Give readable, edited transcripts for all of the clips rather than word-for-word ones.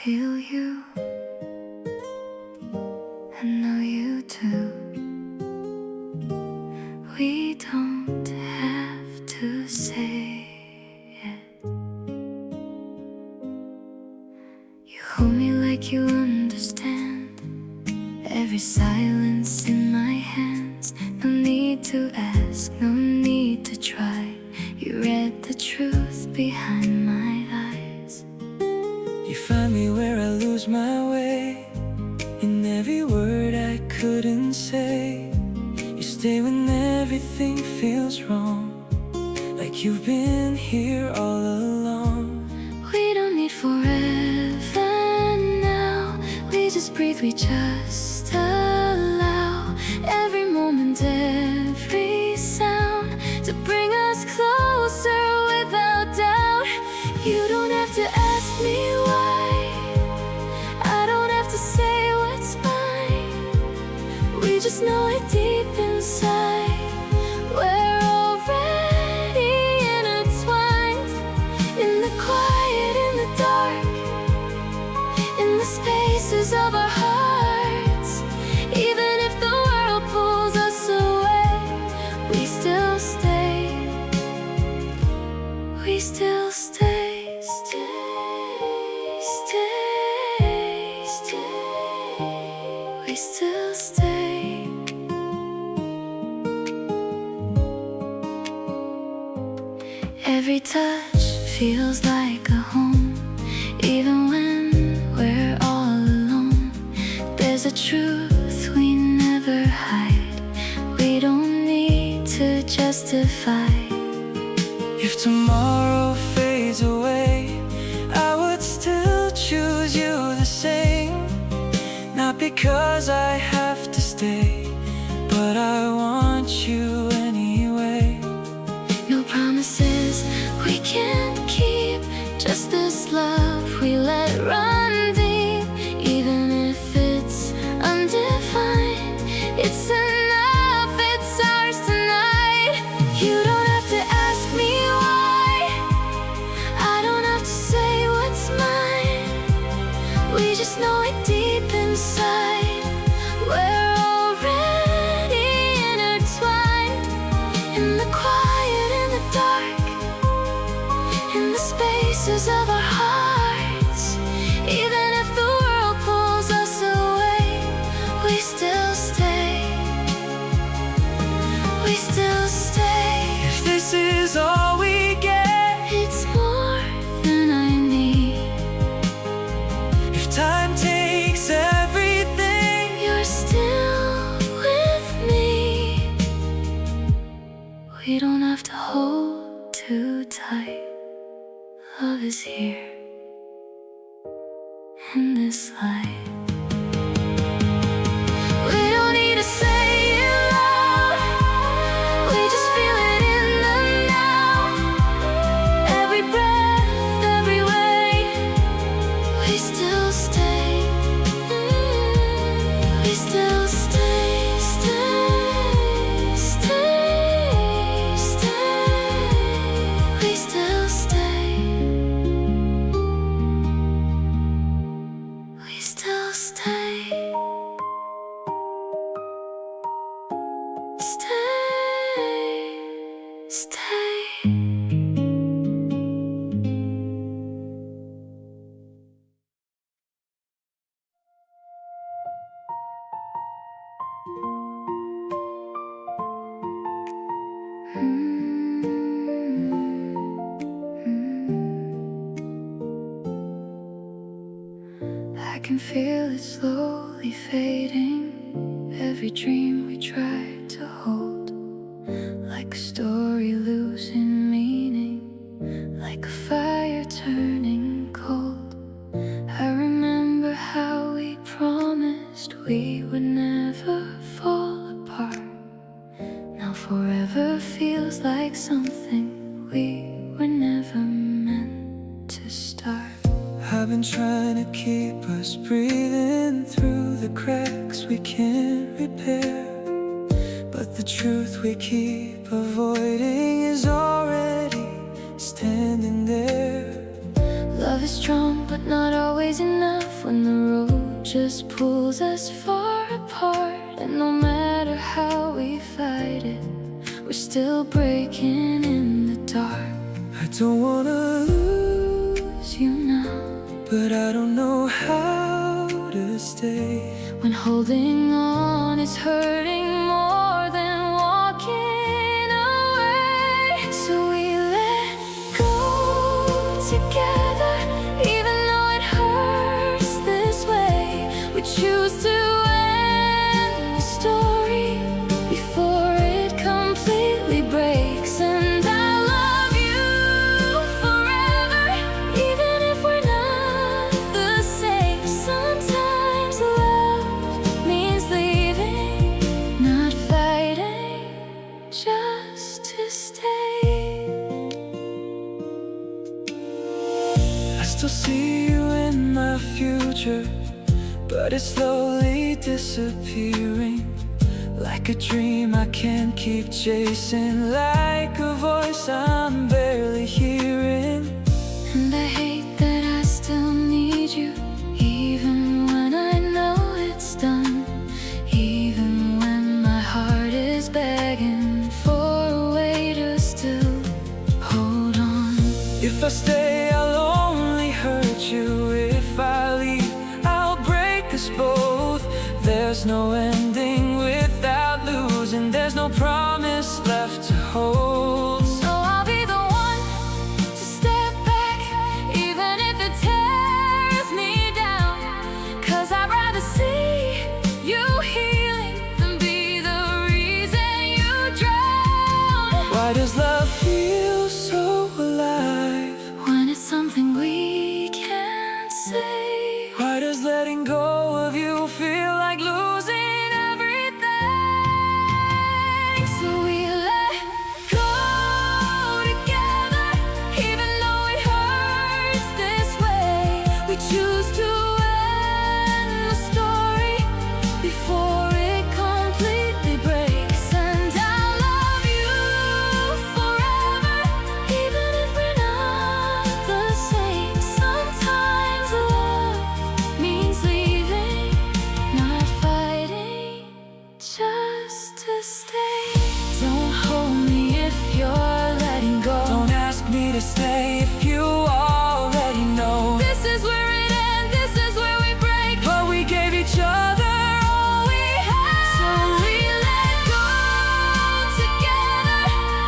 feel you, I know you do. We don't have to say it. You hold me like you understand every silence in my hands. No need to ask, no need to try. You read the truth behind my eyes. You find me where I lose my way, in every word I couldn't say. You stay when everything feels wrong, like you've been here all along. We don't need forever now. We just breathe, we just allow every moment, every sound to bring us closer without doubt. You don't have to ask me why, I don't have to say what's mine. We just know it deep inside. We're already intertwined, in the quiet, in the dark, in the spaces of our hearts. Even if the world pulls us away, we still stay. We still stay, stay, stay, stay. We still stay. Every touch feels like a home, even when we're all alone. There's a truth we never hide, we don't need to justify. If tomorrow fades away, I would still choose you the same. Not because I have to stay, but I want you anyway. No promises we can't keep, just this love we let run deep. Even if it's undefined, it's enough, it's ours tonight. You don't have to ask me why, I don't have to say what's mine. We just know it deep inside. We're already intertwined, in the quiet, in the dark, in the spaces of our hearts. Even if the world pulls us away, we still stay. We still stay. If this is all we get, It's more than I need. if time takes everything, You're still with me. We don't have to hold too tight. Love is here in this light. We don't need to say it loud, we just feel it in the now. Every breath, every way, we still stay. We still stay, stay, stay, stay. We still stay. We still stay. Stay, stay. I can feel it slowly fading, every dream we tried to hold, like a story losing meaning, like a fire turning cold. I remember how we promised we would never fall apart. Now forever feels like something we were never meant to start. I've been trying to keep us breathing through the cracks we can't repair, but the truth we keep avoiding is already standing there. Love is strong, but not always enough when the road just pulls us far apart. And no matter how we fight it, we're still breaking in the dark. I don't wanna lose you now, but I don't know how to stay when holding on is hurting more than walking away. So we let go together, even though it hurts this way. We choose to end the story before it completely breaks. And I love you forever, even if we're not the same. Sometimes love means leaving, not fighting, just to stay. I still see you in my future, but it's slowly disappearing. Like a dream I can't keep chasing, like a voice I'm barely hearing. And I hate that I still need you, even when I know it's done. Even when my heart is begging for a way to still hold on. If I stay, I'll only hurt you. If I leave, I'll break us both. There's no ending without losing. There's no promise left to hold. So I'll be the one to step back, even if it tears me down. 'Cause I'd rather see you healing than be the reason you drown. Why does love feel so alive When it's something we can't say. Why does letting go of you feel like losing everything? So we let go together, even though it hurts this way. We choose to end the story before it completely breaks. And I love you forever, even if we're not the same. Sometimes love means leaving, not fighting, just to stay. Don't hold me if you're letting go. Don't ask me to stay if you already know. This is where it ends, this is where we break. But we gave each other All we have, so we let go together,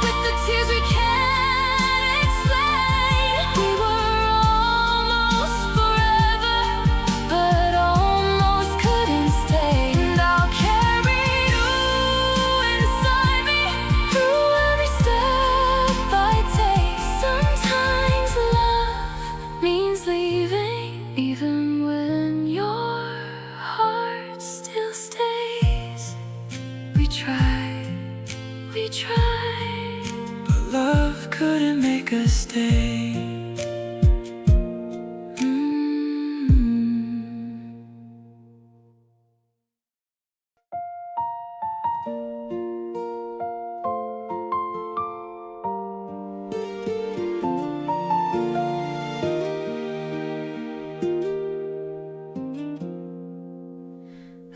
with the tears we can't explain. We were almost forever, but almost couldn't stay. And I'll carry you inside me through every step I take. Sometimes love means leaving, even when your heart still stays. We tried, but love couldn't make us stay.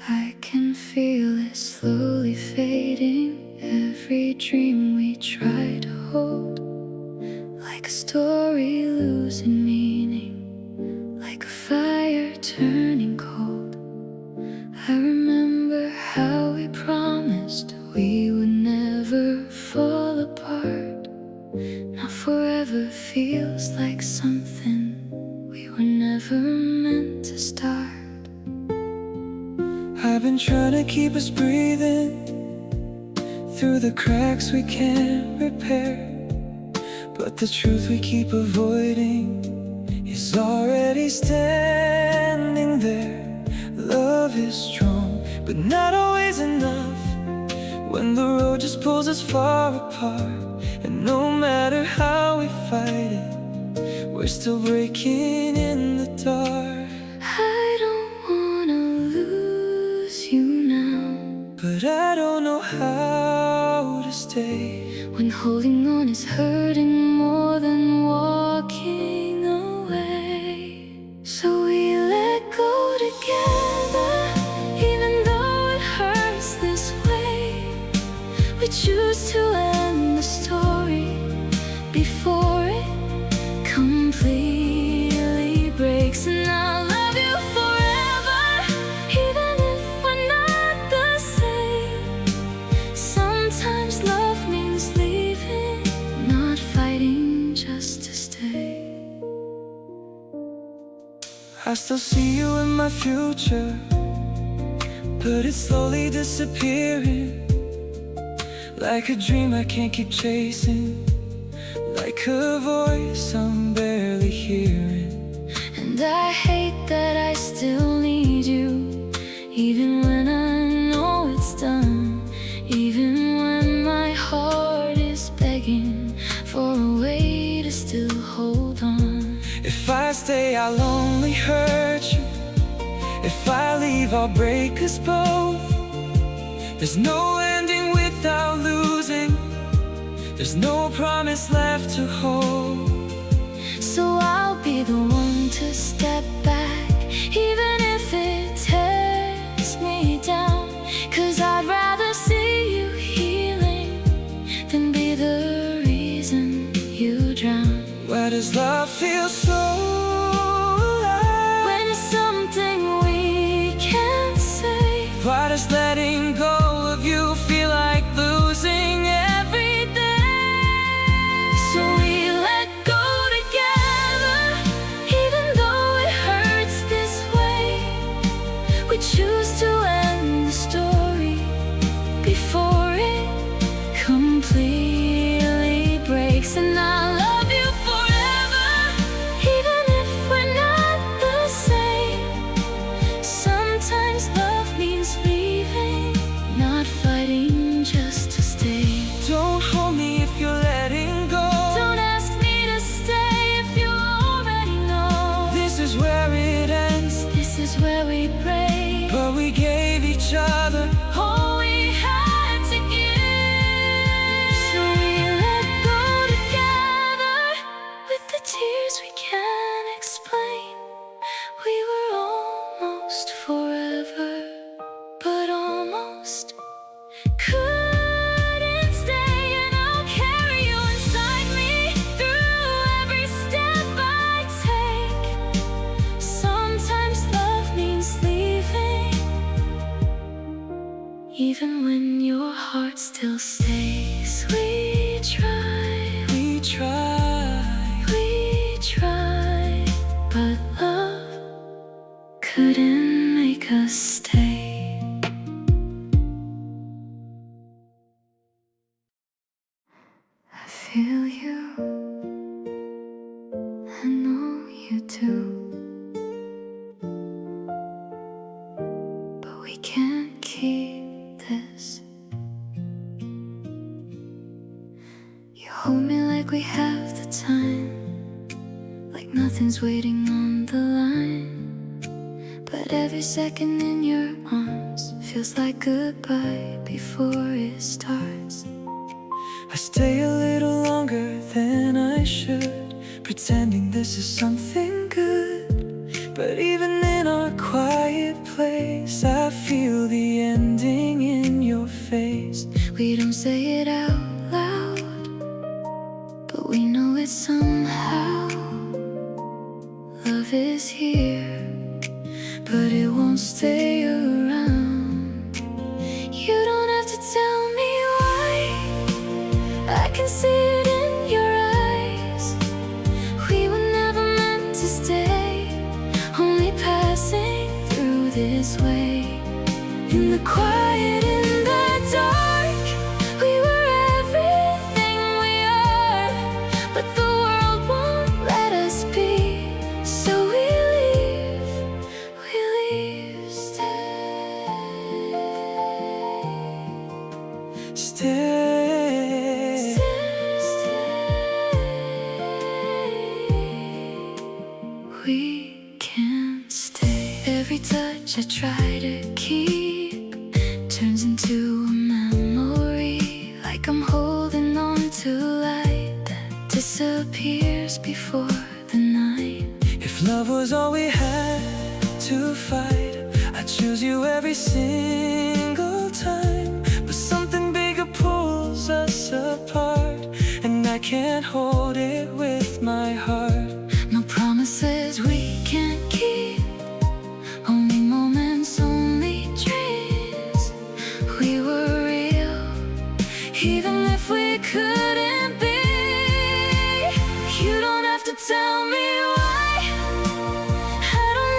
I can feel it slowly fading. Every dream we try to hold, like a story losing meaning, like a fire turning cold. I remember how we promised we would never fall apart. Now forever feels like something we were never meant to start. I've been trying to keep us breathing through the cracks we can't repair, but the truth we keep avoiding is already standing there. Love is strong, but not always enough when the road just pulls us far apart. And no matter how we fight it, we're still breaking in the dark. I don't wanna lose you now, but I don't know how to stay when holding on is hurting more than walking away. I still see you in my future, but it's slowly disappearing. Like a dream I can't keep chasing, like a voice I'm barely hearing. And I hate that I still need you, even when I know it's done, even when my heart is begging for a way to still hold on. If I stay, I'll only hurt you. If I leave, I'll break us both. There's no ending without losing. There's no promise left to hold. So I'll be the one to step back, even if it tears me down. 'Cause I'd rather see you healing than be the reason you drown. Where does love feel so alive? When it's something we can't say. Why does letting go of you feel like losing everything? So we let go together, even though it hurts this way. We choose to end the story before it completely breaks. And I love you forever, even if we're not the same. Sometimes love means leaving, not fighting just to stay. Don't hold me if you're letting go. Don't ask me to stay if you already know. This is where it ends, This is where we break, but we gave each other all we had to give. So we let go together, with the tears we can't explain. We were almost forever, but almost couldn't stay. And I'll carry you inside me through every step I take. Sometimes love means leaving, even when your heart still stays. We try, but love couldn't make us stay. I feel you, I know you do, but we can't keep this. You hold me like we have the time, like nothing's waiting on the line. But every second in your arms feels like goodbye before it starts. I stay a little longer than I should, pretending this is something good. But even in our quiet place, I feel the ending in your face. We don't say it out loud, but we know it somehow. Love is here, but it won't stay around. You don't have to tell me why, I can see it in your eyes. We were never meant to stay, only passing through this way. In the quiet, in the dark, we were everything we are. But the world won't let us be, so we leave, Stay. We can't stay. Every touch I try to keep turns into a memory, like I'm holding on to light that disappears before the night. If love was all we had to fight, I'd choose you every single time. But something bigger pulls us apart, and I can't hold it with my heart. No promises we can't keep, only moments, only dreams. We were real, even if we couldn't be. You don't have to tell me why, I don't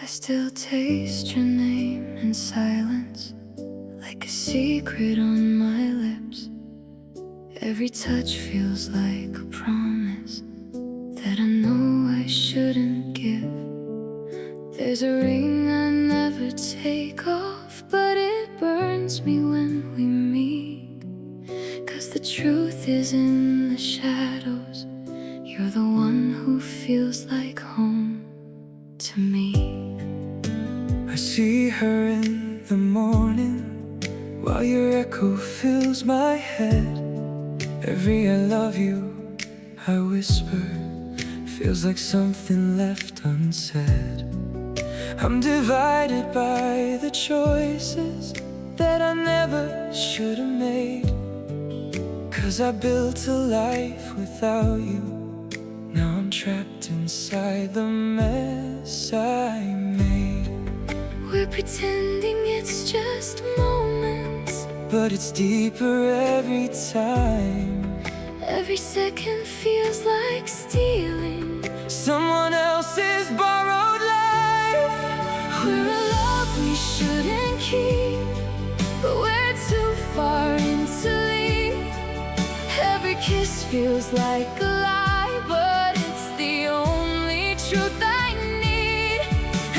I still taste your name in silence, like a secret on my lips. Every touch feels like a promise that I know I shouldn't give. There's a ring I never take off, but it burns me when we meet. 'Cause the truth is in the shadows, you're the one who feels like home to me. I see her in the morning, while your echo fills my head. Every I love you I whisper feels like something left unsaid. I'm divided by the choices that I never should have made. 'Cause I built a life without you, now I'm trapped inside the mess I made. We're pretending it's just moments, But it's deeper every time. every second feels like stealing Someone else's borrowed life. we're a love we shouldn't keep, but we're too far in to leave. Every kiss feels like a lie, but it's the only truth I need.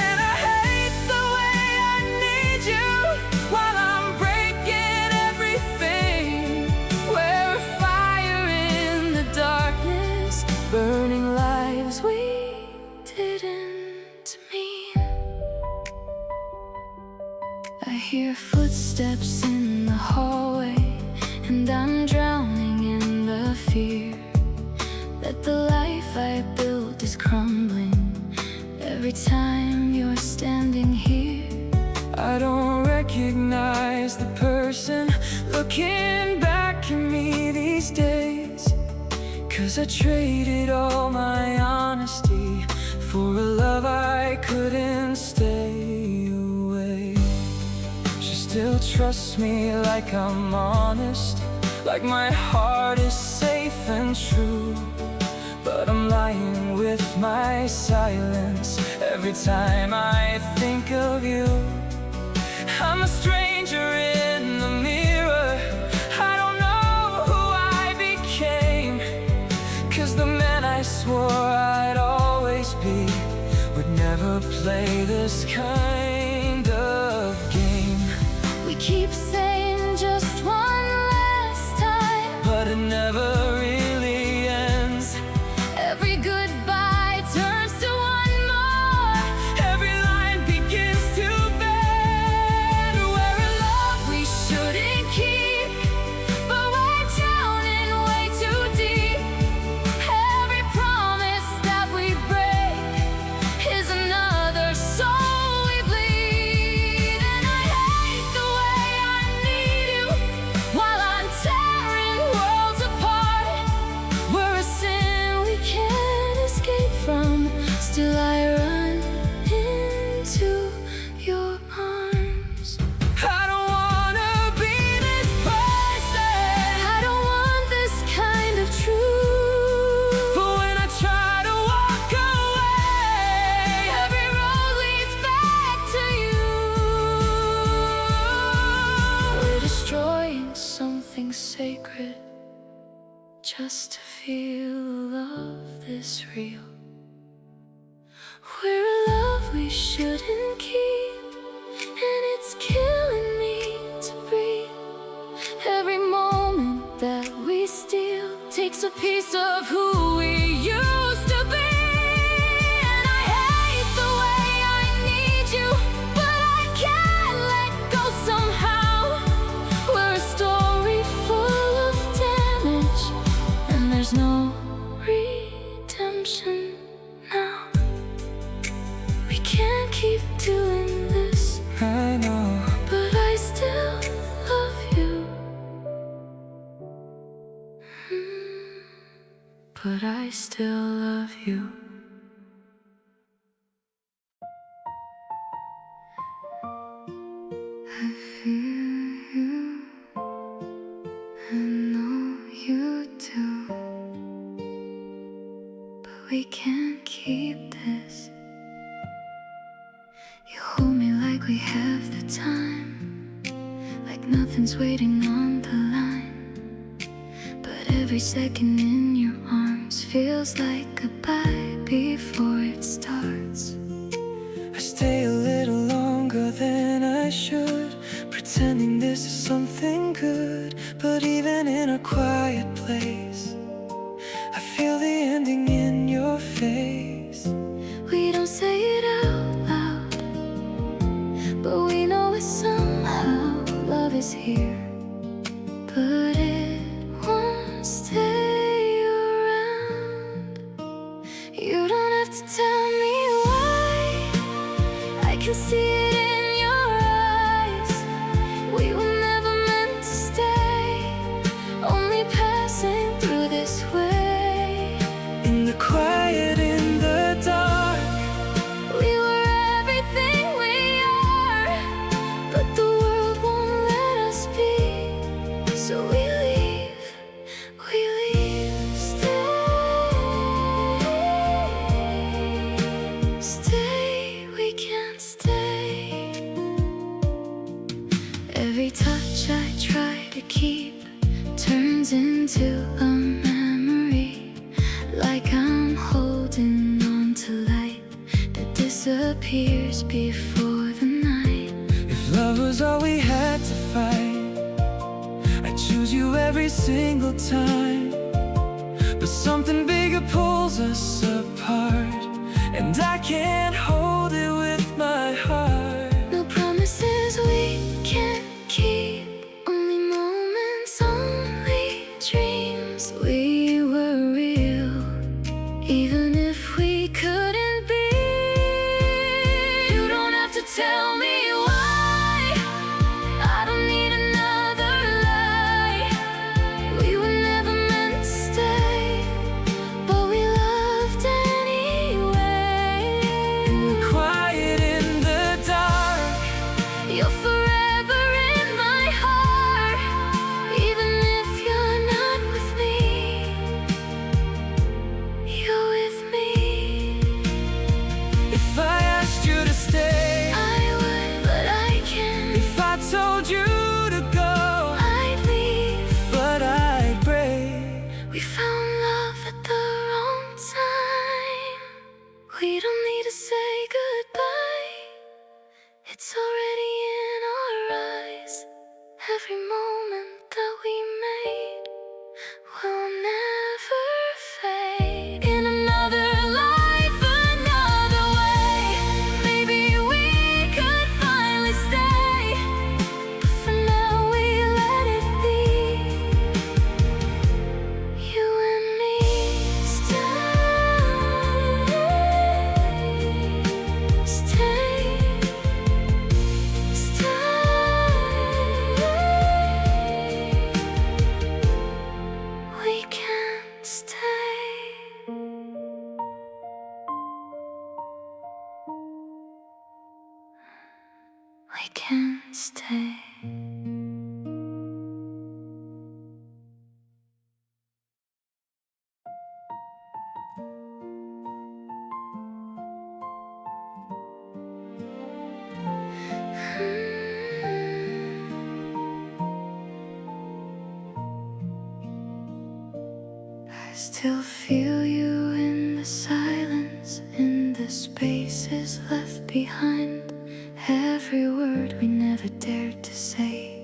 And I hate the way I need you while I'm breaking everything. We're a fire in the darkness, burning lives we didn't mean. I hear footsteps in the hallway, and I'm drowning in the fear that the life I built is crumbling every time you're standing here. I don't recognize the person looking back at me these days. 'Cause I traded all my honesty for a love I couldn't stay away. She still trusts me like I'm honest, like my heart is safe and true. But I'm lying with my silence every time I think of you. I'm a stranger in the mirror, I don't know who I became. 'Cause the man I swore I'd always be would never play this kind of game. We keep saying just one last time, But it never really ends. every goodbye turns to one more. Every line begins to bend. We're a love we shouldn't keep, but we're drowning way too deep. Every promise that we break is another soul we bleed. And I hate the way I need you while I'm tearing worlds apart. We're a sin we can't escape from, still I run into your arms. I don't wanna be this person, I don't want this kind of truth, but when I try to walk away, every road leads back to you. We're destroying something sacred just to feel love this real. We're a love we shouldn't keep, and it's killing me to breathe. Every moment that we steal takes a piece of who we used to be. And I hate the way I need you, but I can't let go somehow. We're a story full of damage, and there's no redemption now. We can't keep doing this, I know. but I still love you. But I still love you. I feel you, I know you do, but we can't keep this. You hold me like we have the time, like nothing's waiting on the line. But every second in your arms feels like goodbye before it starts. I stay a little longer than I should, pretending this is something good. But even in a quiet place, I feel the ending in your face. We don't say it out loud, but we know it somehow. Love is here, but it won't stay around. You don't have to tell me why, I can see it in your eyes. We were never meant to stay, only passing through this way. In the quiet, in the dark, We were everything we are, but the world won't let us be. So we leave, stay, we can't stay. Every touch I try to keep turns into a memory, like I'm holding on to light that disappears before the night. if love was all we had to fight, I'd choose you every single time. But something bigger pulls us apart, and I can't hold it with my heart. No promises we can't keep, only moments, only dreams. We were real, even if we couldn't be. You don't have to tell me why, I don't need another lie. We were never meant to stay, but we loved anyway. In the quiet, in the dark, You're forever in my heart, even if you're not with me. You're with me. if I asked you to stay, I would, but I can't. if I told you to go, I'd leave. but I'd break. We found love at the wrong time. We don't need to say goodbye, it's already in our eyes. Every moment that we made will never fade. In another life, another way, maybe we could finally stay. But for now we let it be. You and me, we can't stay. We can't stay. I still feel you in the silence, in the spaces left behind. Every word we never dared to say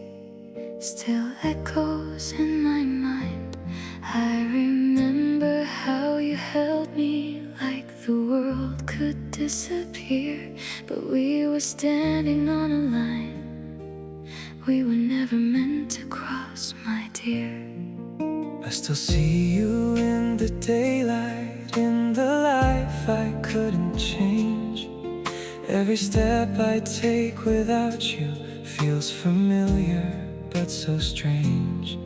still echoes in my mind. I remember how you held me like the world could disappear, but we were standing on a line we were never meant to cross, my dear. I still see you in the daylight, in the life I couldn't change. Every step I take without you feels familiar, but so strange.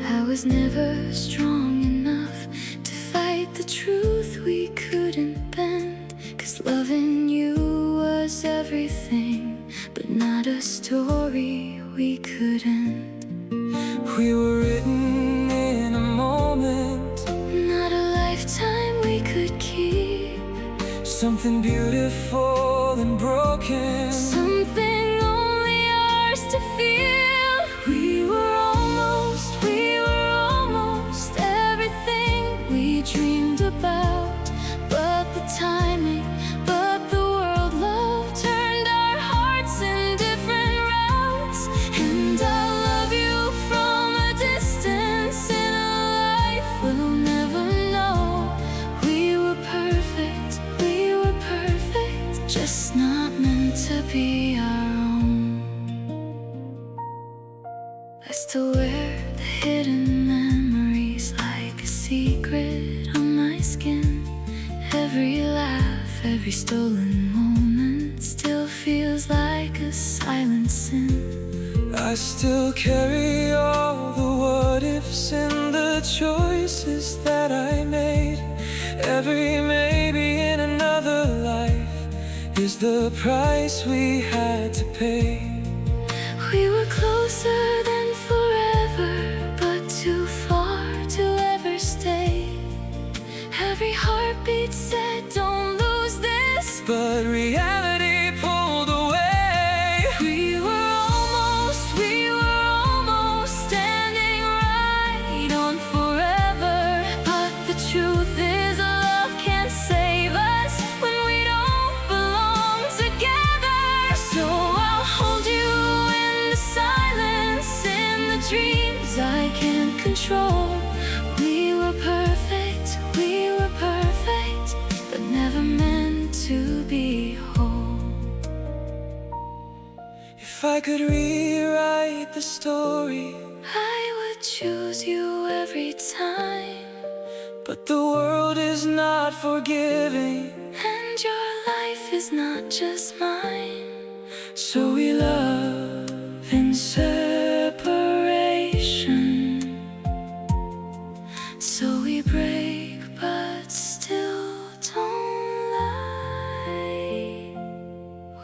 I was never strong enough to fight the truth we couldn't bend, 'cause loving you was everything, but not a story we could end. We were written in a moment, not a lifetime we could keep. something beautiful and broken again. Something only ours to feel. We were almost everything we dreamed about. But the timing, but the world love turned our hearts in different routes. And I love you from a distance, in a life we'll never know. We were perfect, just not meant to be our own. I still wear the hidden memories like a secret on my skin. Every laugh, every stolen moment still feels like a silent sin. I still carry all the what ifs and the choices that I made. Every maybe in another life is the price we had to pay. We were closer than forever, but too far to ever stay. Every heartbeat said, don't lose this, but reality pulled away. We were almost standing right on forever. But the truth is, love can't save us when we don't belong together. So I'll hold you in the silence, in the dreams I can't control. We were perfect, but never meant to be whole. If I could rewrite the story, I would choose you every time. but the world is not forgiving, And your life is not just mine. so we love in separation. So we break, but still don't lie.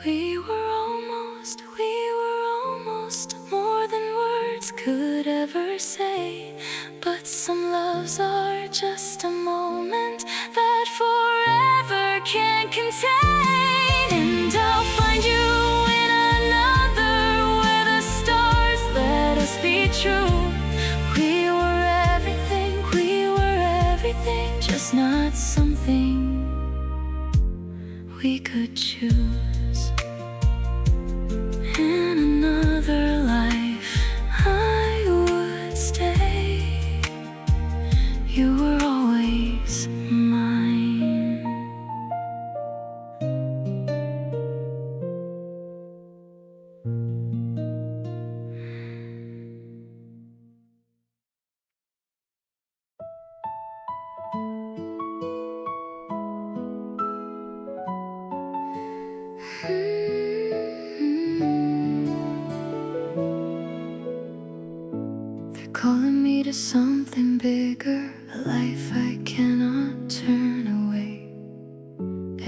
We were almost more than words could ever say. But some loves are just a moment that forever can't contain. And I'll find you in another, where the stars let us be true. We were everything, just not something we could choose. In another life I would stay. You were always mine. They're calling me to something bigger, a life I cannot turn away.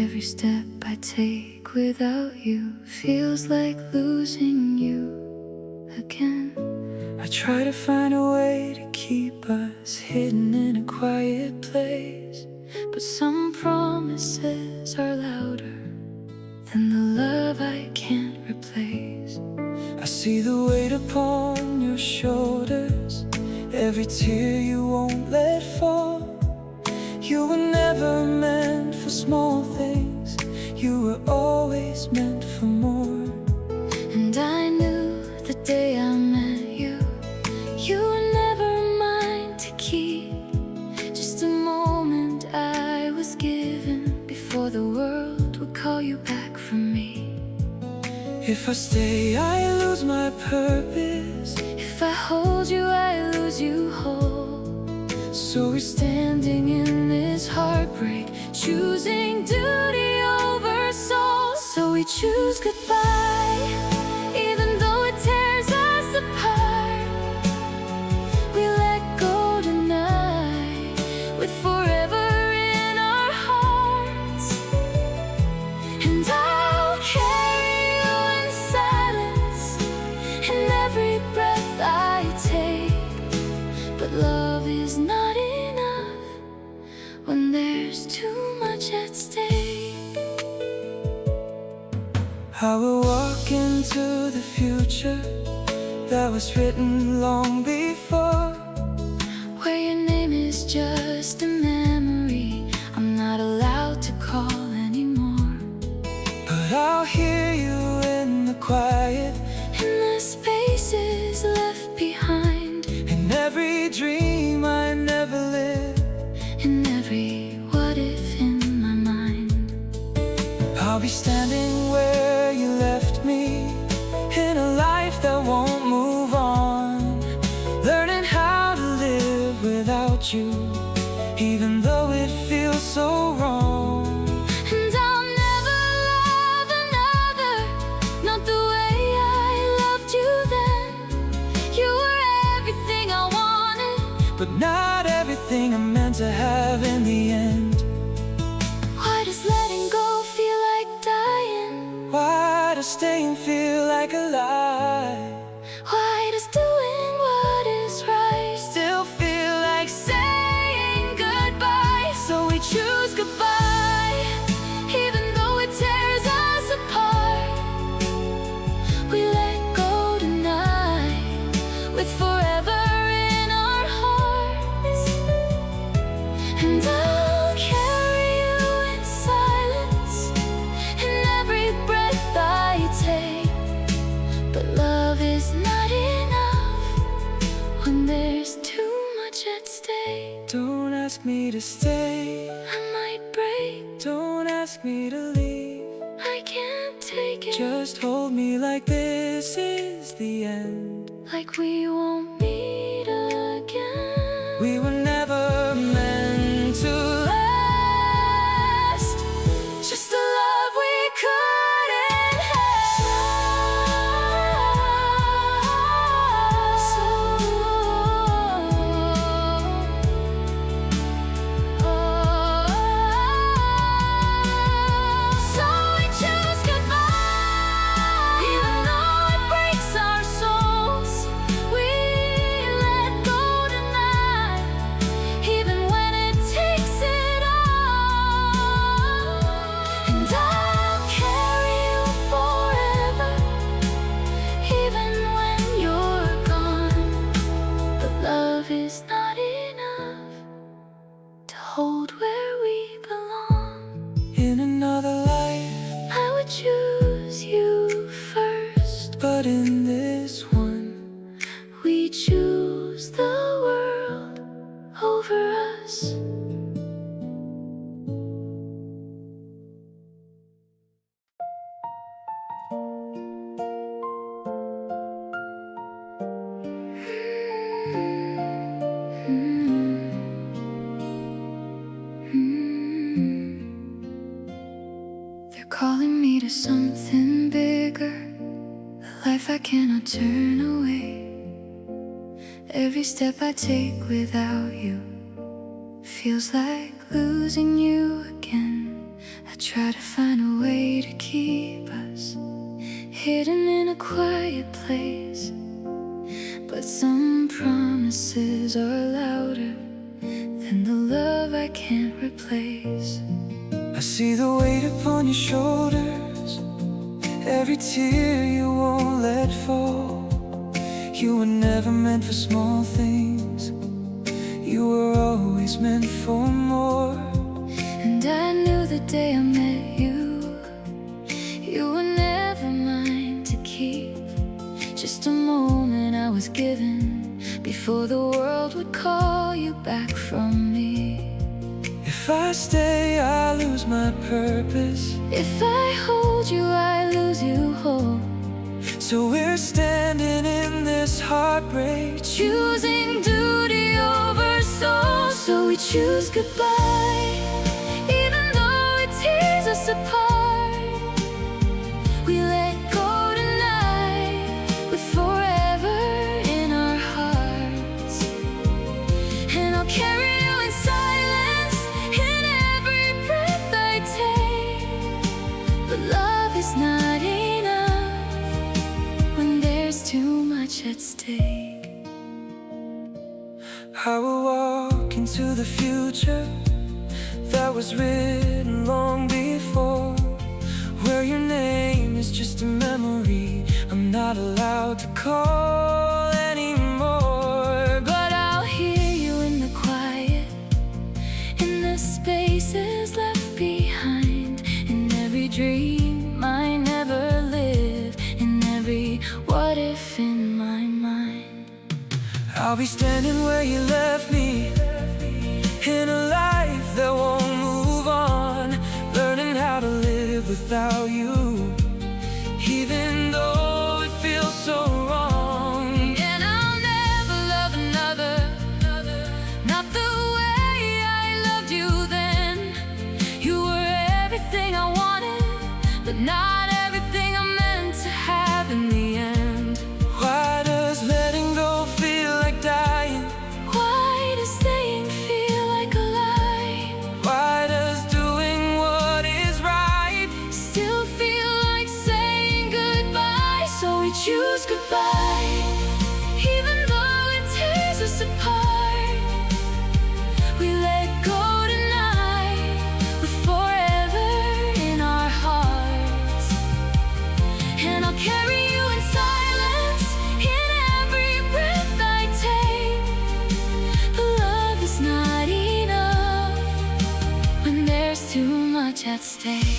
Every step I take without you feels like losing you again. I try to find a way to keep us hidden in a quiet place, But some promises are louder than the love I can't replace. I see the weight upon your shoulders, every tear you won't let fall. You were never meant for small things, you were always meant for more. And I knew the day I met you, you were never mine to keep. Just a moment I was given before the world would call you back from me. If I stay, I lose my purpose. If I hold you, I lose you whole. So we're Standing in this heartbreak, choosing duty over soul. So we choose goodbye, even though it tears us apart. We let go tonight, with forever in our hearts. And I'll carry you in silence, in every breath I take. But love is not enough when there's too much at stake. I will walk into the future that was written long before, where your name is just a memory I'm not allowed to call anymore. but I'll hear you in the quiet, In the spaces left behind, in every dream I never lived, in every what if in my mind. I'll be standing where you left me, in a life that won't move on, learning how to live without you, even though it feels so wrong. And I'll never love another, not the way I loved you then. You were everything I wanted, But not everything I'm meant to have in the end. why does letting go feel like dying? Why does staying feel like a lie? Why does doing what is right Still feel like saying goodbye. so we choose goodbye, even though it tears us apart? We let go tonight, with forever in our hearts. And I'll carry you in silence, in every breath I take. But love is not enough when there's too much at stake. Don't ask me to stay, I might break, don't ask me to leave. I can't take it. Just hold me like this is the end. Like we won't meet again. We were never meant to last, just a love we couldn't So we choose goodbye, even though it breaks our souls. We let go tonight, even when it takes it all. And I'll carry you forever, even when you're gone. But love is not enough to hold where we belong. In another life, I would choose you first, but in this one, we choose the world over us. They're calling me to something bigger, a life I cannot turn away. Every step I take without you feels like losing you again. I try to find a way to keep us hidden in a quiet place, but some promises are louder than the love I can't replace. I see the weight upon your shoulders, every tear you won't let fall. You were never meant for small things, you were always meant for more. And I knew the day I met you, you were never mine to keep. Just a moment I was given before the world would call you back from me. If I stay, I lose my purpose. If I hold you, I lose you whole. So we're standing in this heartbreak, Choosing duty over soul. So we choose goodbye, even though it tears us apart. We let go tonight, with forever in our hearts. And I'll carry you in silence, in every breath I take. But love is not enough when there's too much at stake. I will walk into the future that was written long before, where your name is just not allowed to call anymore. But I'll hear you in the quiet, in the spaces left behind, in every dream I never lived, in every what if in my mind. I'll be standing where you left me, in a life that won't move on, learning how to live without you, even though it feels so wrong. And I'll never love another, not the way I loved you then. You were everything I wanted, but not everything I meant to have in the end. Why does letting go feel like dying? Why does staying feel like a lie? Why does doing what is right Still feel like saying goodbye? So we choose goodbye, even though it tears us apart. We let go tonight, with forever in our hearts. And I'll carry you in silence, in every breath I take. But love is not enough when there's too much at stake.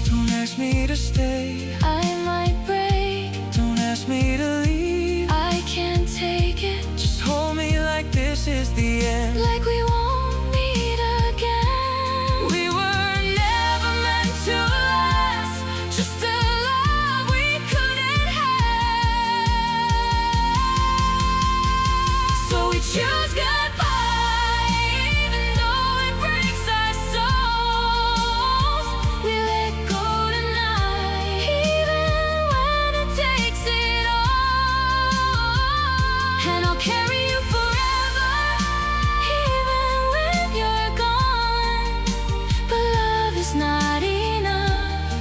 Don't ask me to stay, I might break, don't ask me to leave. I can't take it, Just hold me like this is the end. like we won't meet again. We were never meant to last, just a love we couldn't have. So we choose goodbye, even though it breaks our souls. We let go tonight, even when it takes it all. And I'll carry you forever, even when you're gone. But love is not enough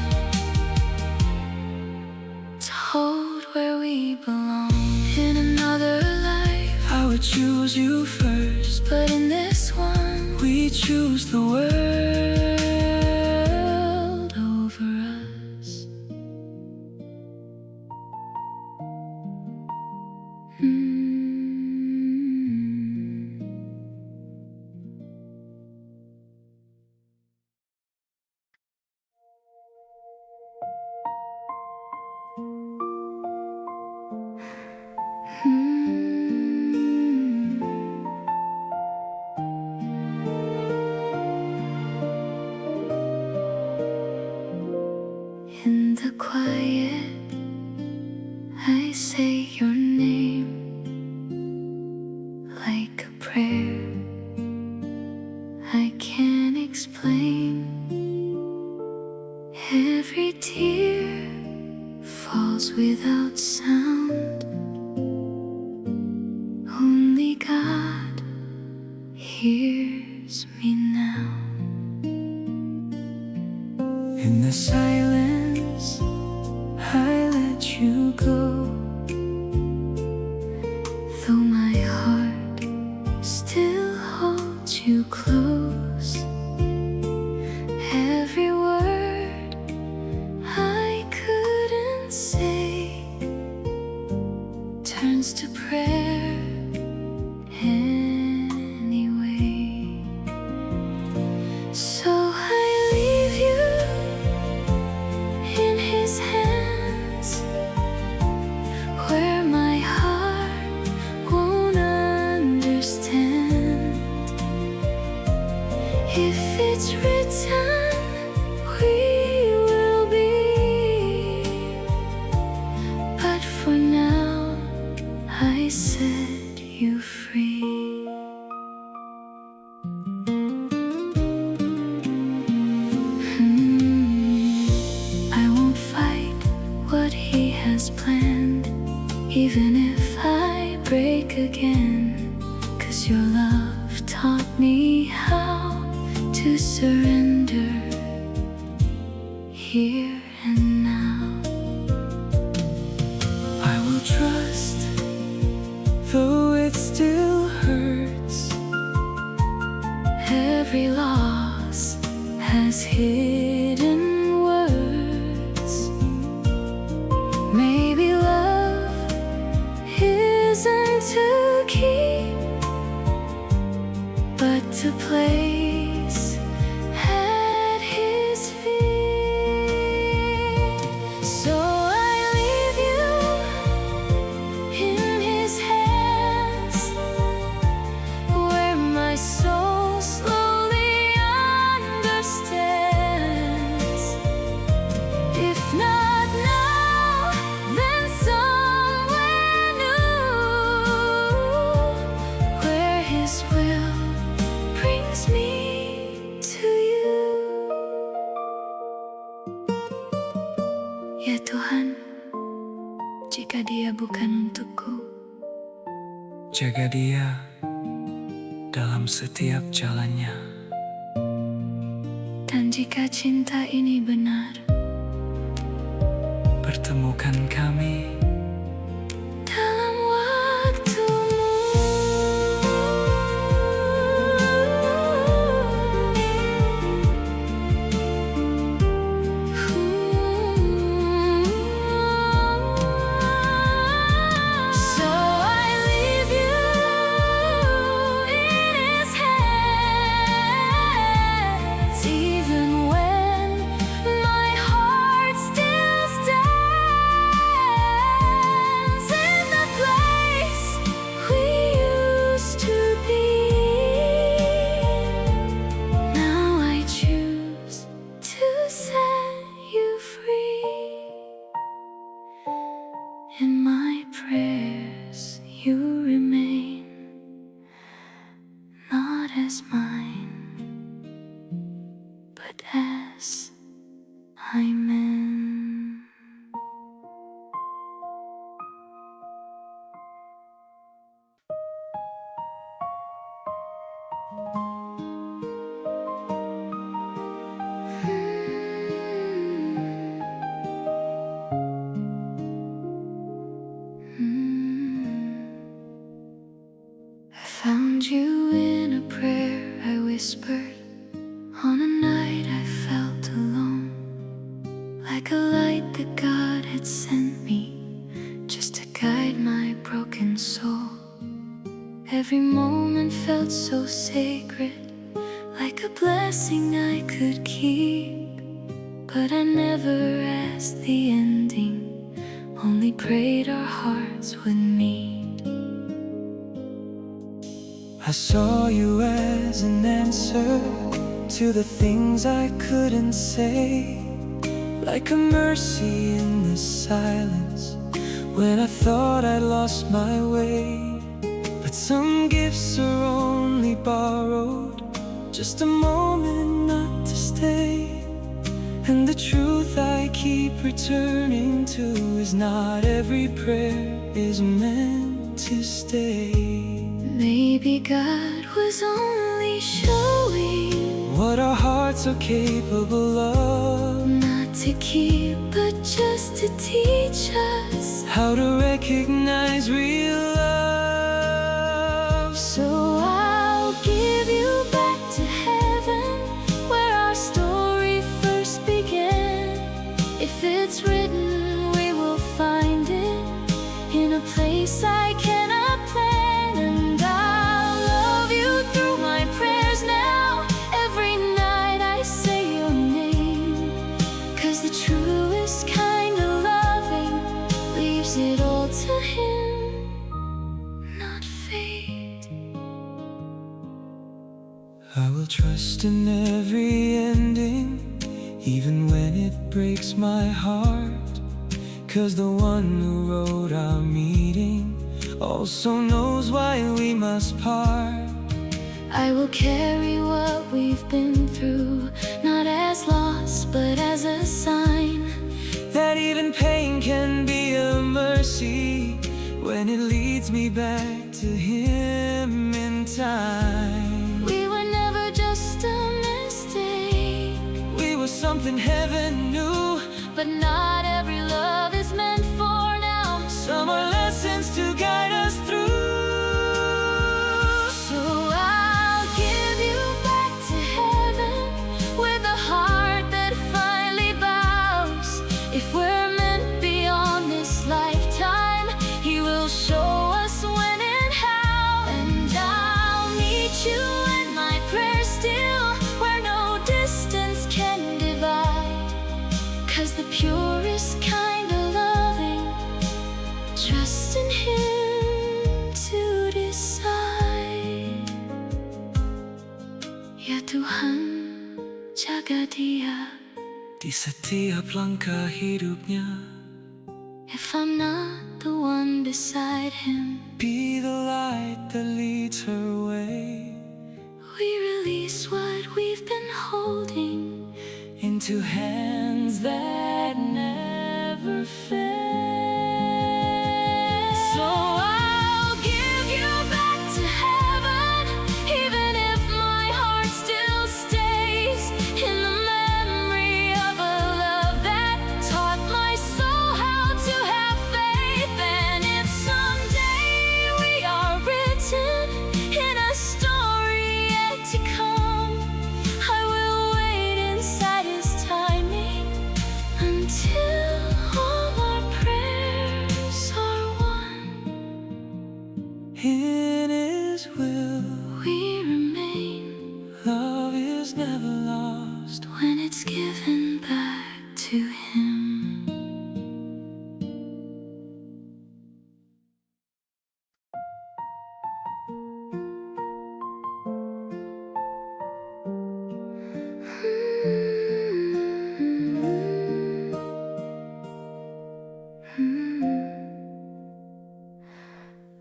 to hold where we belong. In another life I would choose you first, but in this one, we choose the world over us. In the quiet, I say your name like a prayer. I can't explain. Every tear falls without sound. Only God hears me now. In the silence, I let you go, Though my heart still holds you close. Every word I couldn't say turns to prayer anyway. So I leave you in His hands, where my heart won't understand. If it's written, we will be. But for now, I set you free. I won't fight what He has planned, even if I break again. 'Cause your love taught me how to surrender here and now. I will trust, though it still hurts. Every loss has hidden words. Maybe love to place at His feet. So I leave you in His hands, where my soul slowly understands. If not now, then somewhere new, where His will brings me to you. Ya Tuhan, jika dia bukan untukku, Jaga dia dalam setiap jalannya. dan jika cinta ini benar, Pertemukan kami dalam waktumu. So I leave you in His hands, even when my heart still stands in the place we used to be. Now I choose to set you free. In my prayers you remain, not as mine, but as I'm in. I found you in a prayer I whispered on a night I felt alone, like a light that God had sent me just to guide my broken soul. Every moment felt so sacred, like a blessing I could keep. But I never asked the ending, only prayed our hearts would meet. I saw you as an answer to the things I couldn't say, like a mercy in the silence when I thought I'd lost my way. But some gifts are only borrowed, just a moment not to stay. And the truth I keep returning to is not every prayer is meant to stay. Maybe God was only showing What our hearts are capable of, not to keep, but just to teach us. how to recognize real love. So I'll give you back to heaven, where our story first began. If it's written, we will find it in a place I cannot plan. And I'll love you through my prayers now. Every night I say your name, 'cause the truest kind of loving leaves it all to Him, not fate. I will trust in every ending, even when it breaks my heart, 'cause the one who wrote our meeting also knows why we must part. I will carry what we've been through, not as loss, but as a sign That even pain can be a mercy when it leads me back to Him in time. we were never just a mistake, We were something heaven knew. but not every love is meant for now. Some are lessons to guide us through. So I'll give you back to heaven, with a heart that finally bows. If we're meant beyond this lifetime, He will show us when and how. And I'll meet you in my di setiap langkah hidupnya. If I'm not the one beside him, Be the light that leads her way we release what we've been holding into hands that never fail. So I'll give you back to heaven, even if my heart still stays in the memory of a love that taught my soul how to have faith. And if someday we are written in a story yet to come, I will wait inside his timing until all our prayers are one. In his will, We remain love is never lost. when it's given back to him.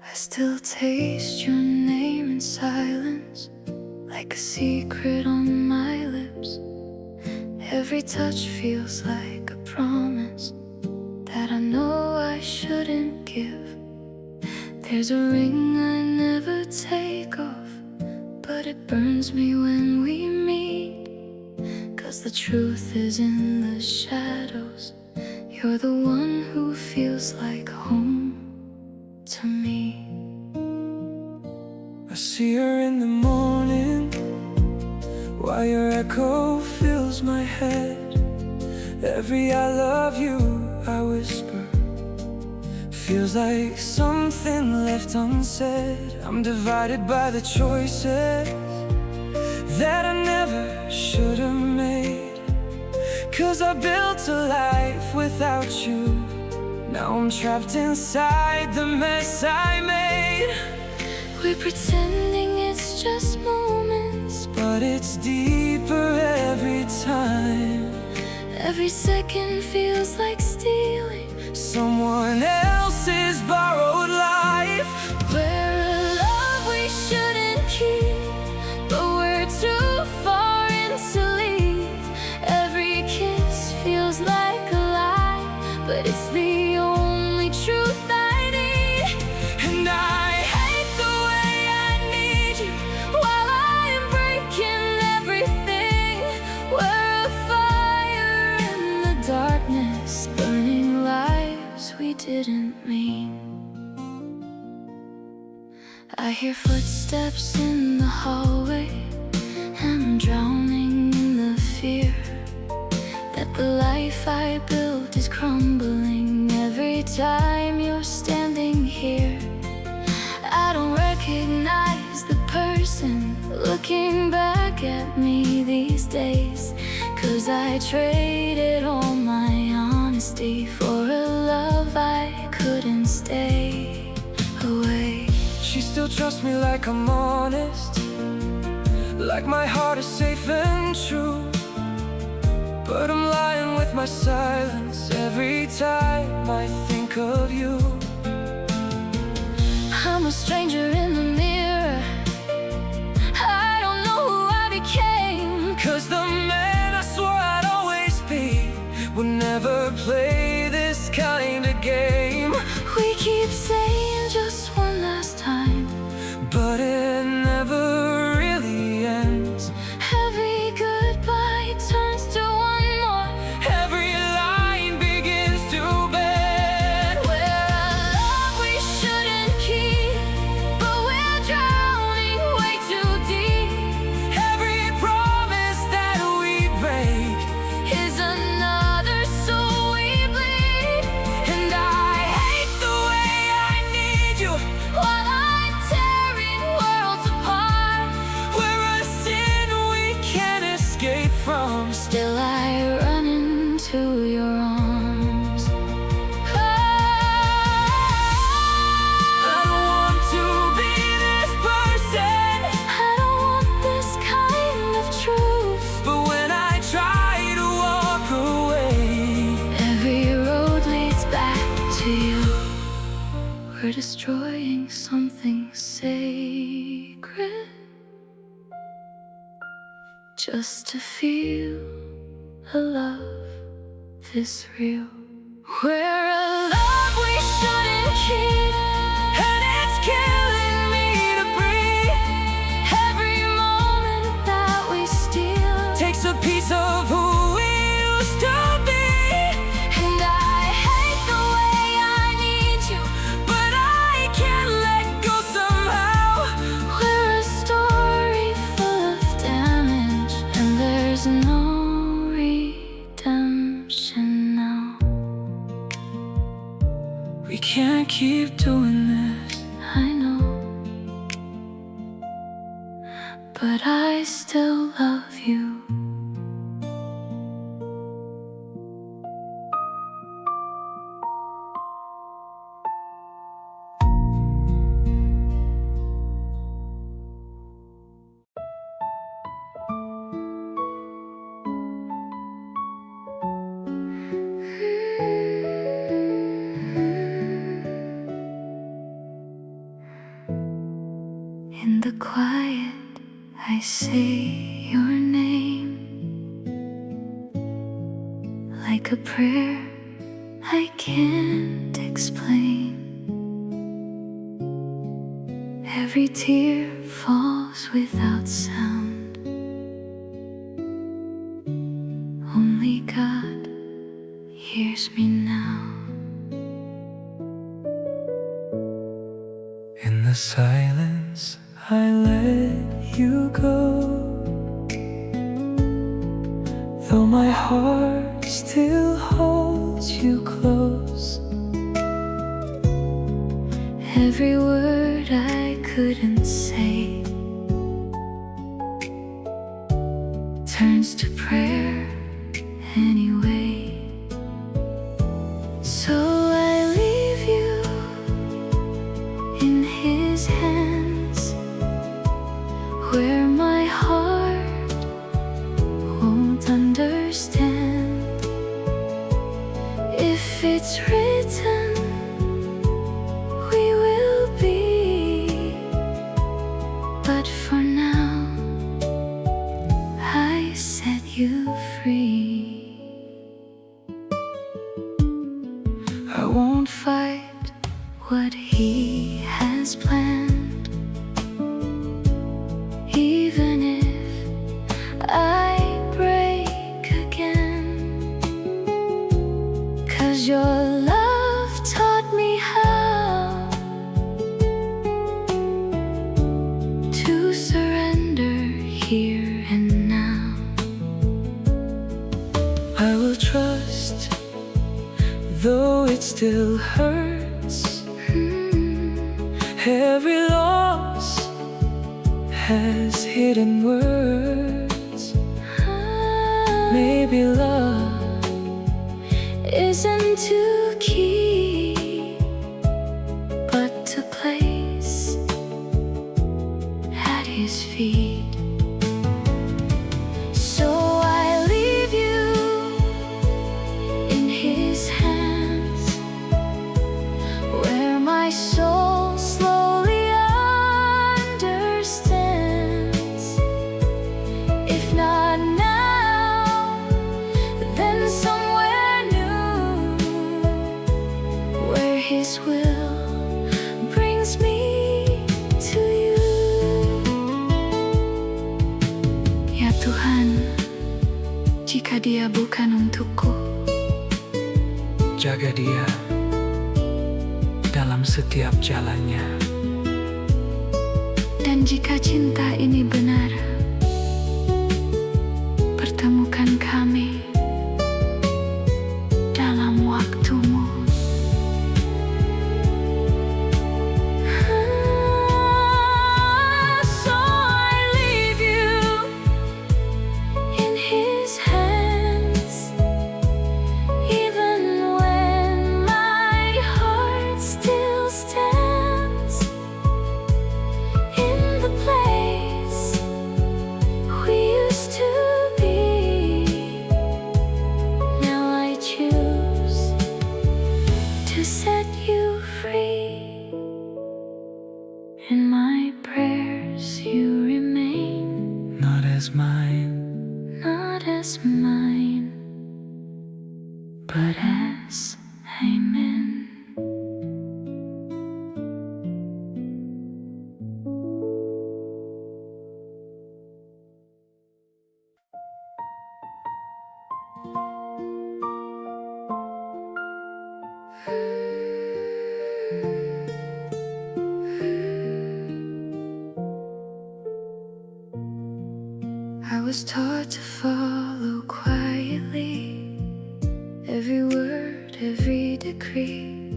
I still taste your name in silence, like a secret on my lips. Every touch feels like a promise that I know I shouldn't give. There's a ring I never take off, but it burns me when we meet. 'Cause the truth is in the shadows. You're the one who feels like home to me. I see her in the morning, while your echo fills my head. Every I love you I whisper feels like something left unsaid. I'm divided by the choices that I never should have made. 'Cause I built a life without you. Now I'm trapped inside the mess I made. We're pretending it's just moments, But it's deeper every time. every second feels like stealing. Someone else's borrowed life. We're a love we shouldn't keep, but we're too far in to leave. Every kiss feels like a lie, but it's the only truth I need. And I Hate the way I need you while I am breaking everything. We're a fire in the darkness, burning lives we didn't mean. I hear footsteps in the hallway, and I'm drowning in the fear that the life I built is crumbling every time you're standing here. I don't recognize the person looking back at me these days, 'cause I traded all my honesty for a love I couldn't stay away. She still trusts me like I'm honest, like my heart is safe and true. But I'm lying with my silence every time I think of you. I'm a stranger in the mirror, I don't know who I became. 'Cause the man I swore I'd always be would never play this kind of game. We keep saying just one last time, But it never really ends. every goodbye turns to one more. Every line begins to bend. We're a love we shouldn't keep, but we're just to feel a love this real. We're a love we shouldn't keep, And it's killing me to breathe. every moment that we steal Takes a piece of who we used to be. and I hate the way I need you, But I can't let go somehow. we're a story full of damage and there's no redemption now. We can't keep doing this. I know, but I still love you. In the quiet, I say your name like a prayer I can't explain. Every tear falls without sound. Only God hears me now. In the silence, I let you go, though my heart still holds you close. Every word I couldn't say turns to prayer anyway. So I leave you in His hands, where my heart won't understand. If it's written, we will be, but for now, I set you free. I won't fight what He has planned, even if I break again. 'Cause your love taught me how to surrender here and now. I will trust, though it still hurts. Every loss has hidden words. Maybe love Isn't to keep, but to place at His feet. So I leave you in His hands, where my soul slowly understands. If not now, then somewhere new, where His will brings me to you. Ya Tuhan, jika dia bukan untukku, jaga dia dalam setiap jalannya. dan jika cinta ini benar, pertemukan kami dalam waktumu. So I leave you in His hands, even when my heart still stands in the place But as I'm in, I was taught to follow quietly every word, every decree,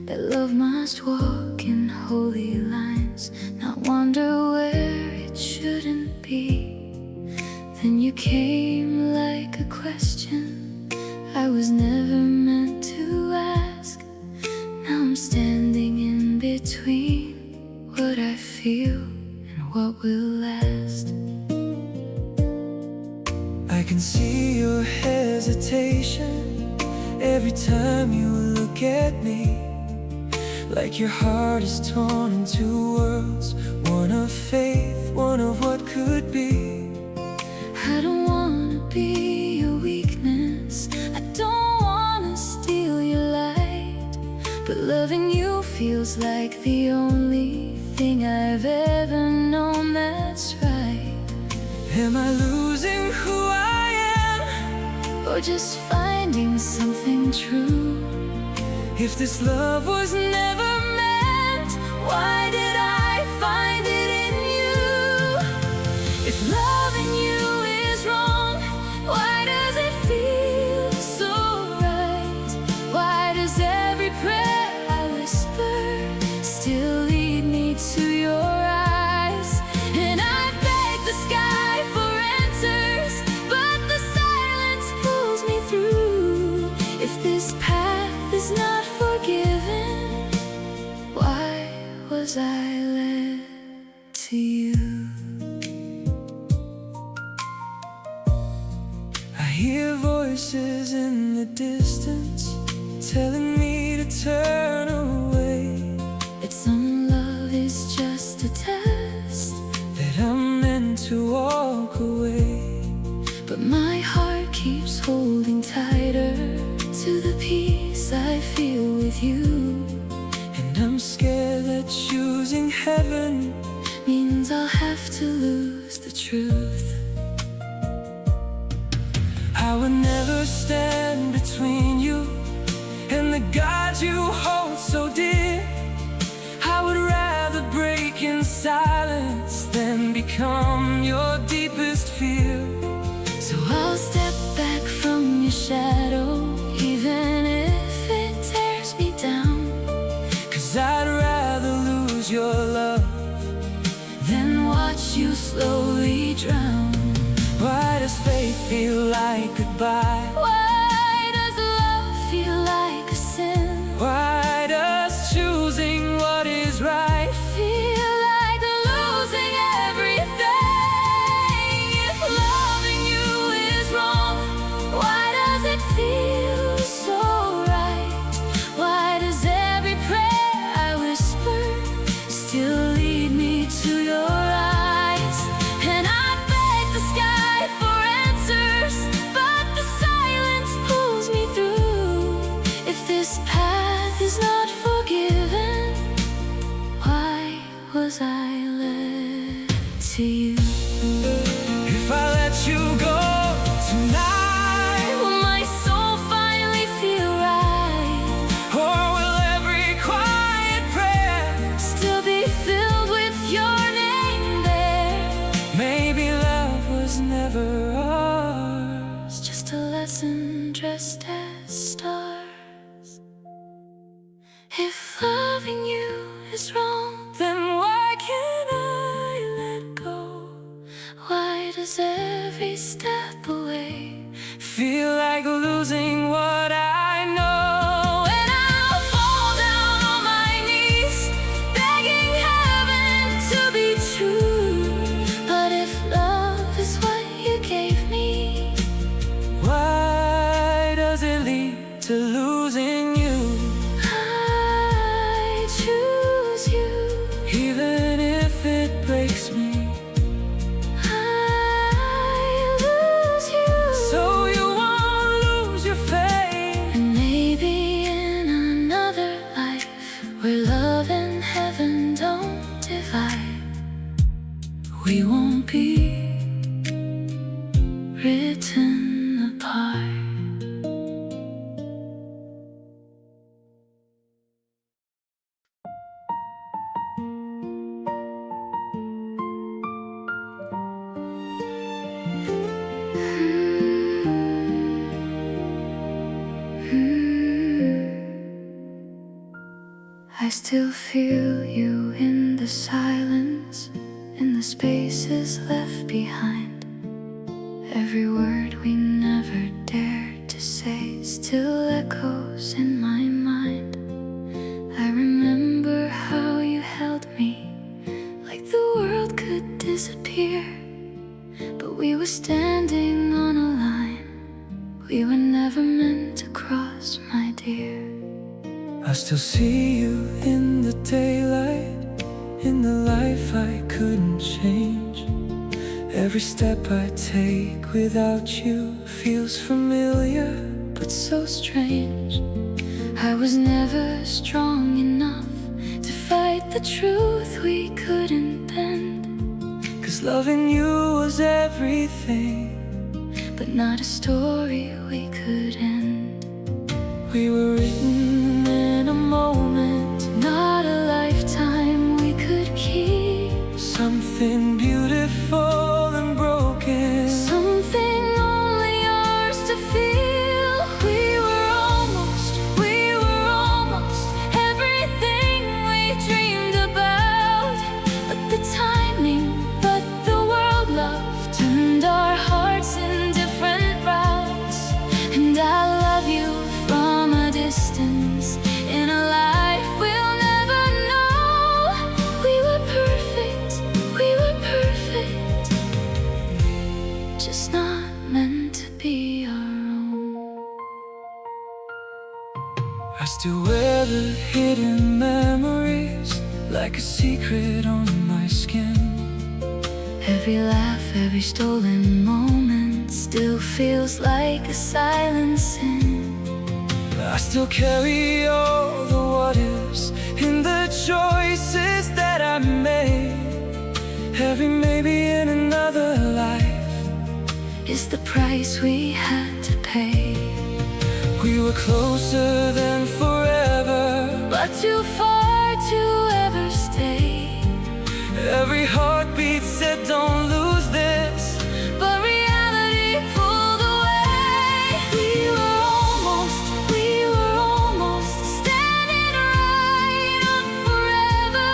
that love must walk in holy lines, not wander where it shouldn't be. Then you came like a question I was never meant to ask. Now I'm standing in between what I feel and what will last. I can see your hesitation every time you look at me, like your heart is torn into worlds, one of faith, one of what could be. I don't wanna be your weakness, I don't wanna steal your light, but loving you feels like the only thing I've ever known that's right. Am I losing who I am, or just finding something true? if this love was never meant, why did I find it in you? If loving you is wrong, why does it feel so right? Why does every prayer I whisper still lead me to your eyes? And I beg the sky for answers, but the silence pulls me through. If this path is not forgiven, why was I led to you? I hear voices in the distance telling me to turn away, That some love is just a test, that I'm meant to walk away. but my heart keeps holding tighter to the peace I feel with you. And I'm scared that choosing heaven Means I'll have to lose the truth. I would never stand between you and the God you hold so dear. I would rather break in silence than become your deepest fear. So I'll step back from your shadow, even if it tears me down. 'Cause I'd rather lose your love Then watch you slowly drown. Why does faith feel like goodbye? Why does love feel like a sin? Why does choosing what is right Feel like losing everything? If loving you is wrong, why does it feel so right? Why does every prayer I whisper still lead me to your eyes? And I beg the sky for answers, but the silence pulls me through. If this path is not forgiven, why was I led to you? if I let you go tonight? Will my soul finally feel right? Or will every quiet prayer Still be filled with your name there? maybe love was never ours? It's just a lesson dressed as stars. If loving you is wrong, Then why can't I let go. Why does every step away feel like losing what I know? and I'll fall down on my knees, begging heaven to be true? But if love is what you gave me, Why does it lead to losing you? I choose you. Even if it breaks me, I lose you. so you won't lose your faith. I still feel you in the silence, in the spaces left behind. Every word we never dared to say still echoes in my mind. I remember how you held me like the world could disappear, but we were standing on a line we were never meant to cross, my dear. I still see you in the daylight, in the life I couldn't change. Every step I take without you feels familiar, but so strange. I was never strong enough to fight the truth we couldn't bend, 'Cause loving you was everything, but not a story we could end. we were written in a moment, Not a lifetime we could keep. something beautiful and broken, Something only ours to feel. We were almost everything we dreamed about. But the timing, but the world love turned our hearts in different routes. And I love you from a distance, in a life we'll never know. We were perfect, just not meant to be our own. I still wear the hidden memories like a secret on my skin. Every laugh, every stolen moment still feels like a silent sin. I still carry all the what ifs in the choices that I made. Every maybe in another life Is the price we had to pay. we were closer than forever, But too far to ever stay. every heartbeat said don't lose this, But reality pulled away. We were almost standing right up forever.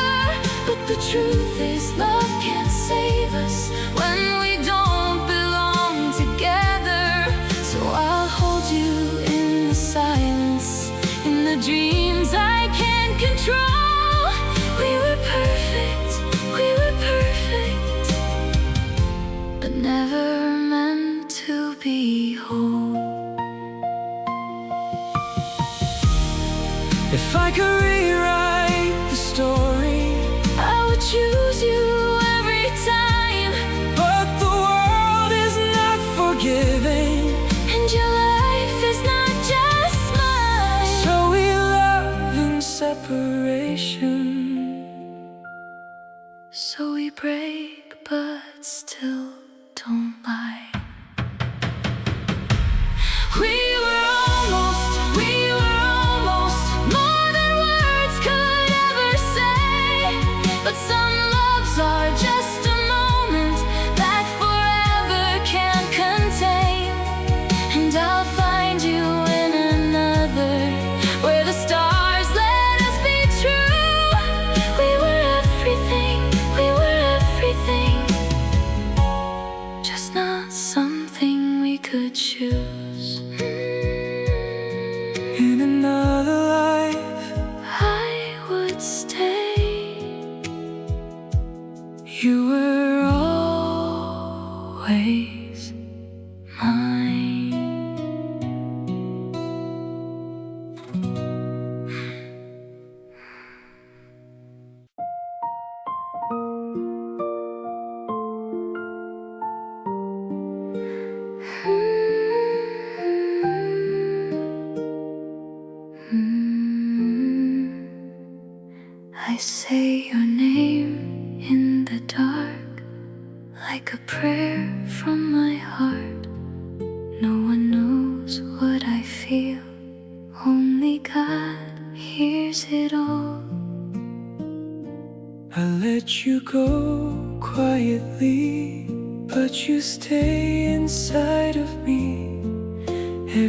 But the truth is love can't save us when we don't belong together. So I'll hold you in the silence, in the dreams I can't control. We were perfect, but never meant to be whole. if I could rewrite the story, I would choose you every time, but the world is not forgiving, and your life is not just mine. so we love in separation. So we break, but still don't lie. We were almost more than words could ever say. But some loves are just a moment that forever can't contain. And I'll find you in another, where the stars let us be true. We were everything, just not something we could choose. In another life I would stay. you were Always mine. I say your name in the dark, like a prayer from my heart. No one knows what I feel, only God hears it all. I let you go quietly, but you stay inside of me.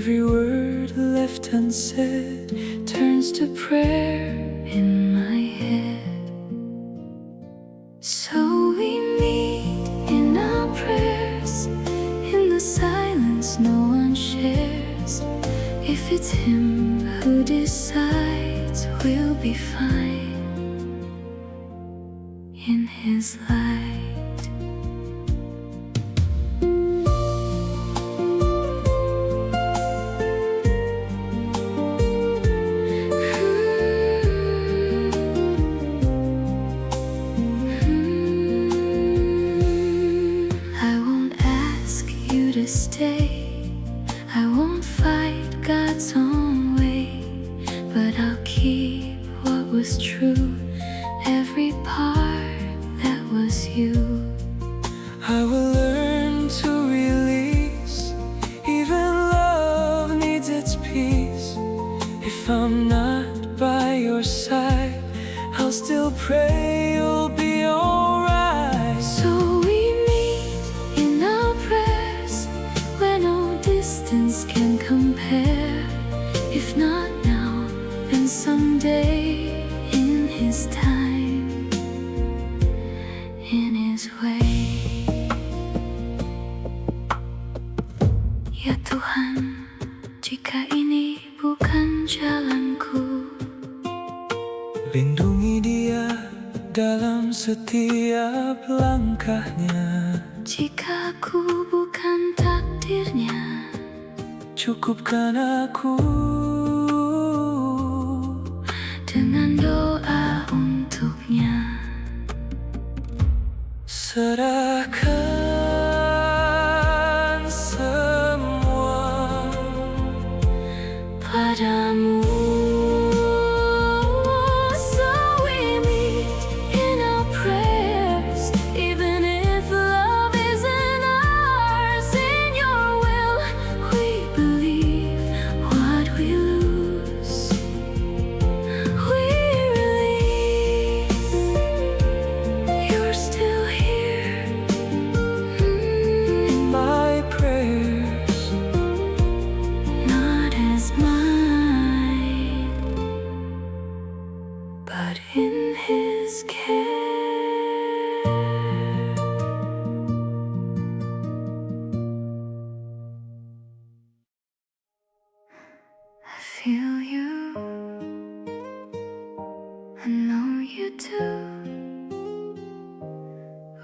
Every word left unsaid turns to prayer in my head. So we meet in our prayers, in the silence no one shares. If it's him who decides, we'll be fine in his light. To stay, I won't fight God's own way, but I'll keep what was true, every part that was you. I will learn to release, even love needs its peace. If I'm not by your side, I'll still pray you'll be alright. So we meet in our prayers where no distance can compare. If not now, then someday, in his time, in his way. Ya Tuhan, jika ini bukan jalanku, lindungi dia dalam setiap langkahnya. jika aku bukan takdirnya, cukupkan aku dengan doa untuknya. Serahkan semua padamu. So we meet in our prayers, even if love isn't ours. In your will we believe, what we lose we release. You're still here in my prayers, not as mine, but in his care. I feel you, I know you do.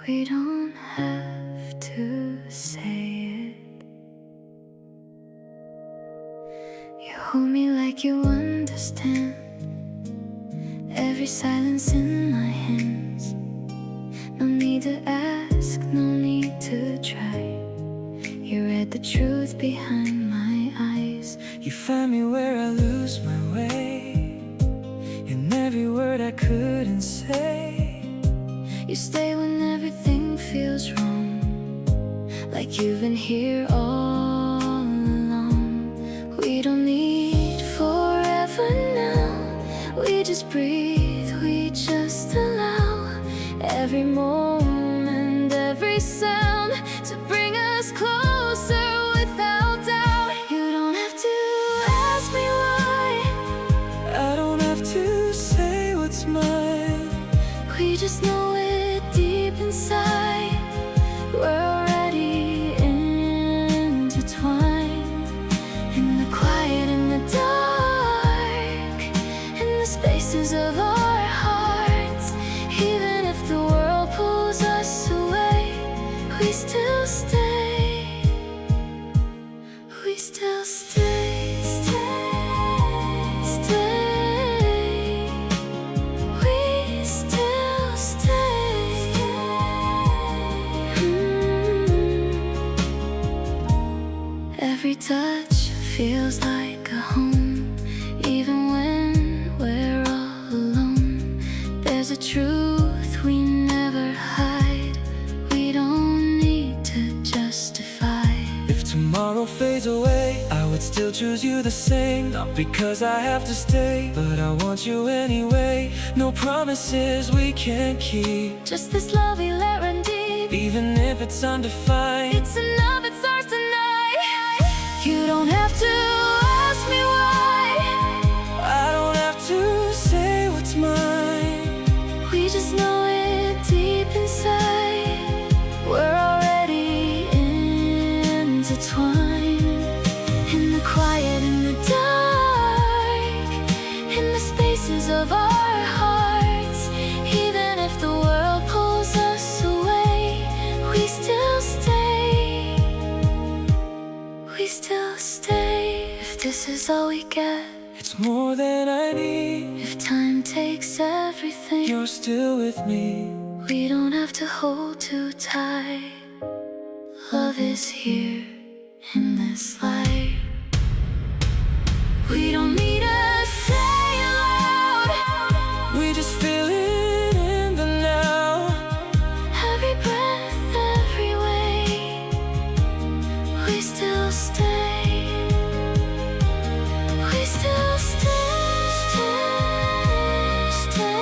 We don't have to say it. You hold me like you understand every silence in my hands. No need to ask, no need to try. You read the truth behind my eyes. you find me where I lose my way, in every word I couldn't say. You stay when everything feels wrong, like you've been here all along. We don't need forever now, we just breathe, we just allow every moment, every sound to bring us closer without doubt. You don't have to ask me why, I don't have to say what's mine. we just know it deep inside. We're already intertwined, in the quiet, in the dark, in the spaces of our hearts. Even if the world pulls us away, we still stay. We still stay, stay. We still stay. Every touch feels like a home, even when we're all alone. There's a truth we never hide, we don't need to justify. If tomorrow fades away, I would still choose you the same. Not because I have to stay, but I want you anyway. No promises we can't keep, Just this love we let run deep. even if it's undefined. It's enough, it's ours tonight. You don't have to this is all we get. It's more than I need. If time takes everything, You're still with me. we don't have to hold too tight. Love is here in this light. We don't need to say it loud. We just feel it in the now. Every breath, every way, we still stay. We still stay, stay.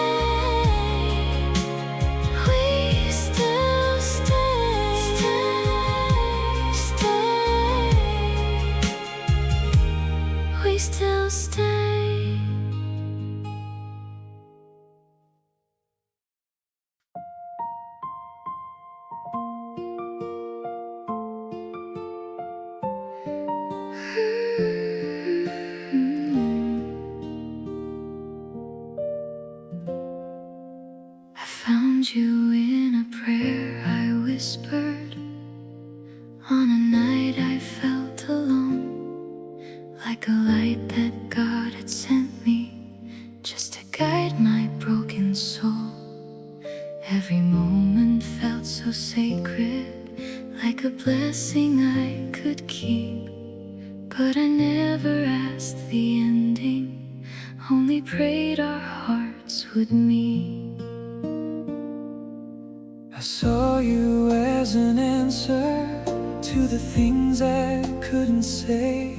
We still stay, stay. We still stay. I found you in a prayer I whispered on a night I felt alone, like a light that God had sent me just to guide my broken soul. Every moment felt so sacred, like a blessing I could keep. But I never asked the ending, only prayed our hearts would meet. I saw you as an answer to the things I couldn't say,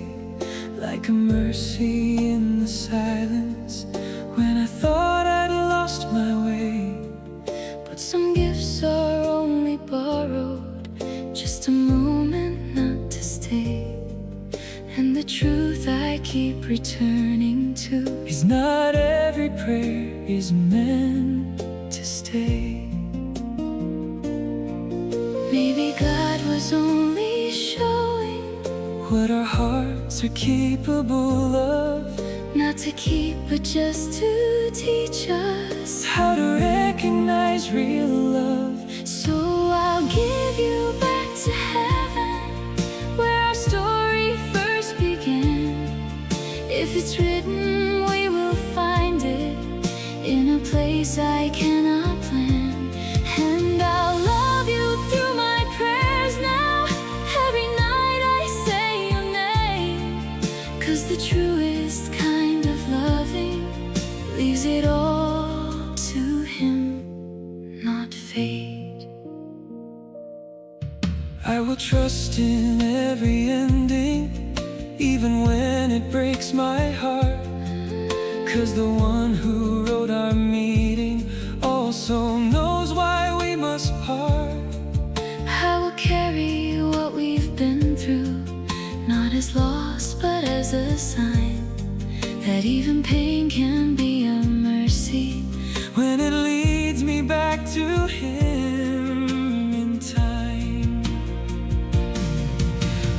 like a mercy in the silence when I thought I'd lost my way. But some gifts are only borrowed, just a moment not to stay. And the truth I keep returning to is not every prayer is meant to stay. maybe God was only showing what our hearts are capable of, not to keep but just to teach us how to recognize real love. So I'll give you back to heaven, where our story first began. If it's written, we will find it in a place I cannot plan. And I'll love you through my prayers now. Every night I say your name, 'cause the truest kind of loving leaves it all to Him, not fate. I will trust in every ending, even when it breaks my heart, 'cause the one who wrote our meeting also knows why we must part. I will carry what we've been through, not as loss but as a sign that even pain can be a mercy When it leads me back to Him in time.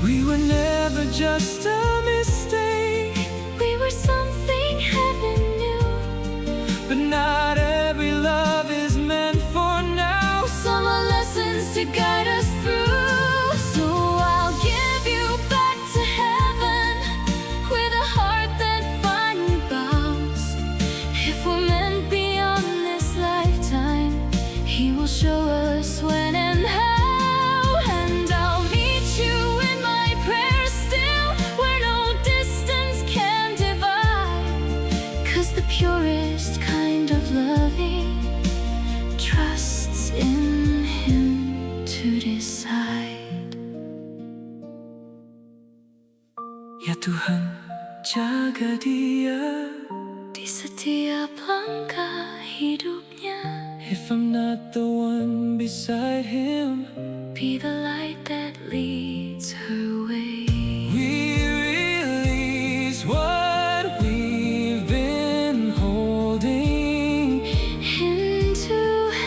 We were never just a mistake, we were something heaven knew. but not every love is meant for now. Some are lessons to guide us through. So I'll give you back to heaven, with a heart that finally bows. If we're meant beyond this lifetime, He will show us when and how. And I'll meet you in my prayers still, where no distance can divide. 'Cause the purest kind of loving trusts in Him to decide. Ya Tuhan, jaga dia. Di setiap langkah hidupnya, If I'm not the one beside him, be the light that leads her way. we release what we've been holding. Into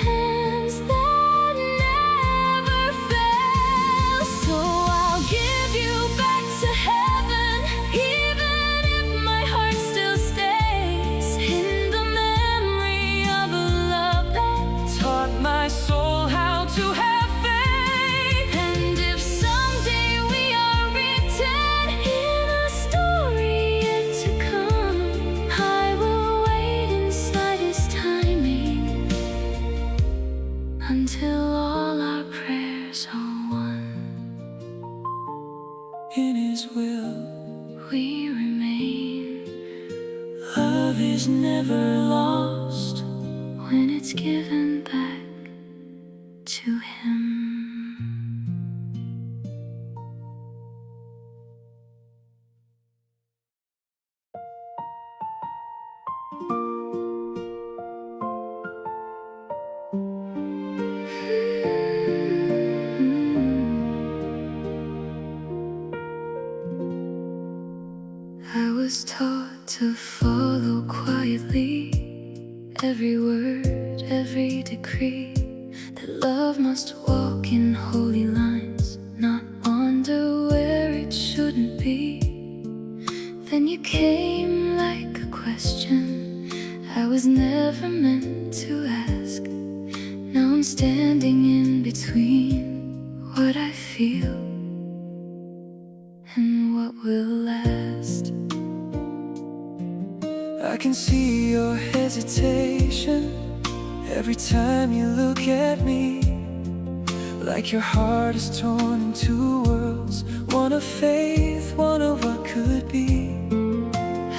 hands that never fail. So I'll give you back to heaven, even if my heart still stays in the memory of a love that Taught my soul how to have faith. And if someday we we remain. Love is never lost when it's given back to him. I was taught to follow quietly every word, every decree, that love must walk in holy lines, not wander where it shouldn't be. Then you came like a question I was never meant to ask. Now I'm standing in between what I feel and what will last. I can see your hesitation every time you look at me, like your heart is torn in two worlds, one of faith, one of what could be.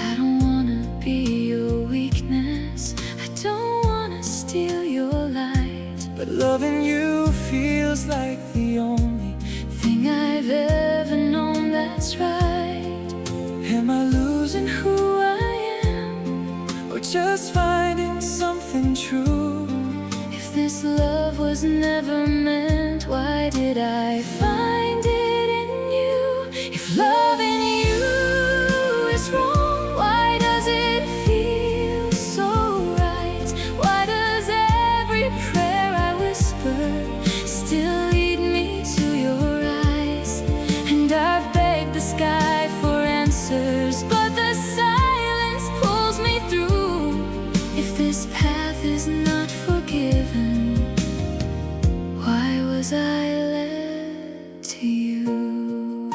I don't wanna be your weakness, I don't wanna steal your light, but loving you feels like the only thing I've ever known that's right. Am I losing who I am, or just finding something true? If this love was never meant, why did I find it in you? If loving you is wrong, why does it feel so right? Why does every prayer I whisper still lead me to your eyes? And I've begged the sky for answers, but the silence pulls me through. If this path is not forgiven, why was I led to you?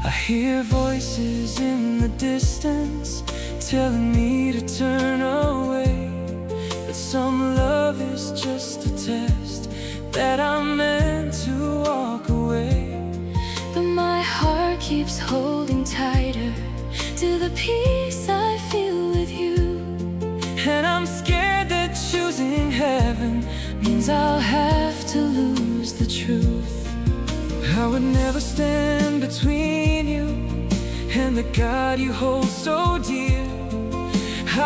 I hear voices in the distance telling me to turn away, but some love is just a test that I'm meant to walk away. But my heart keeps holding tighter to the peace I feel with you. And I'm scared that choosing heaven means I'll have to lose the truth. I would never stand between you and the God you hold so dear.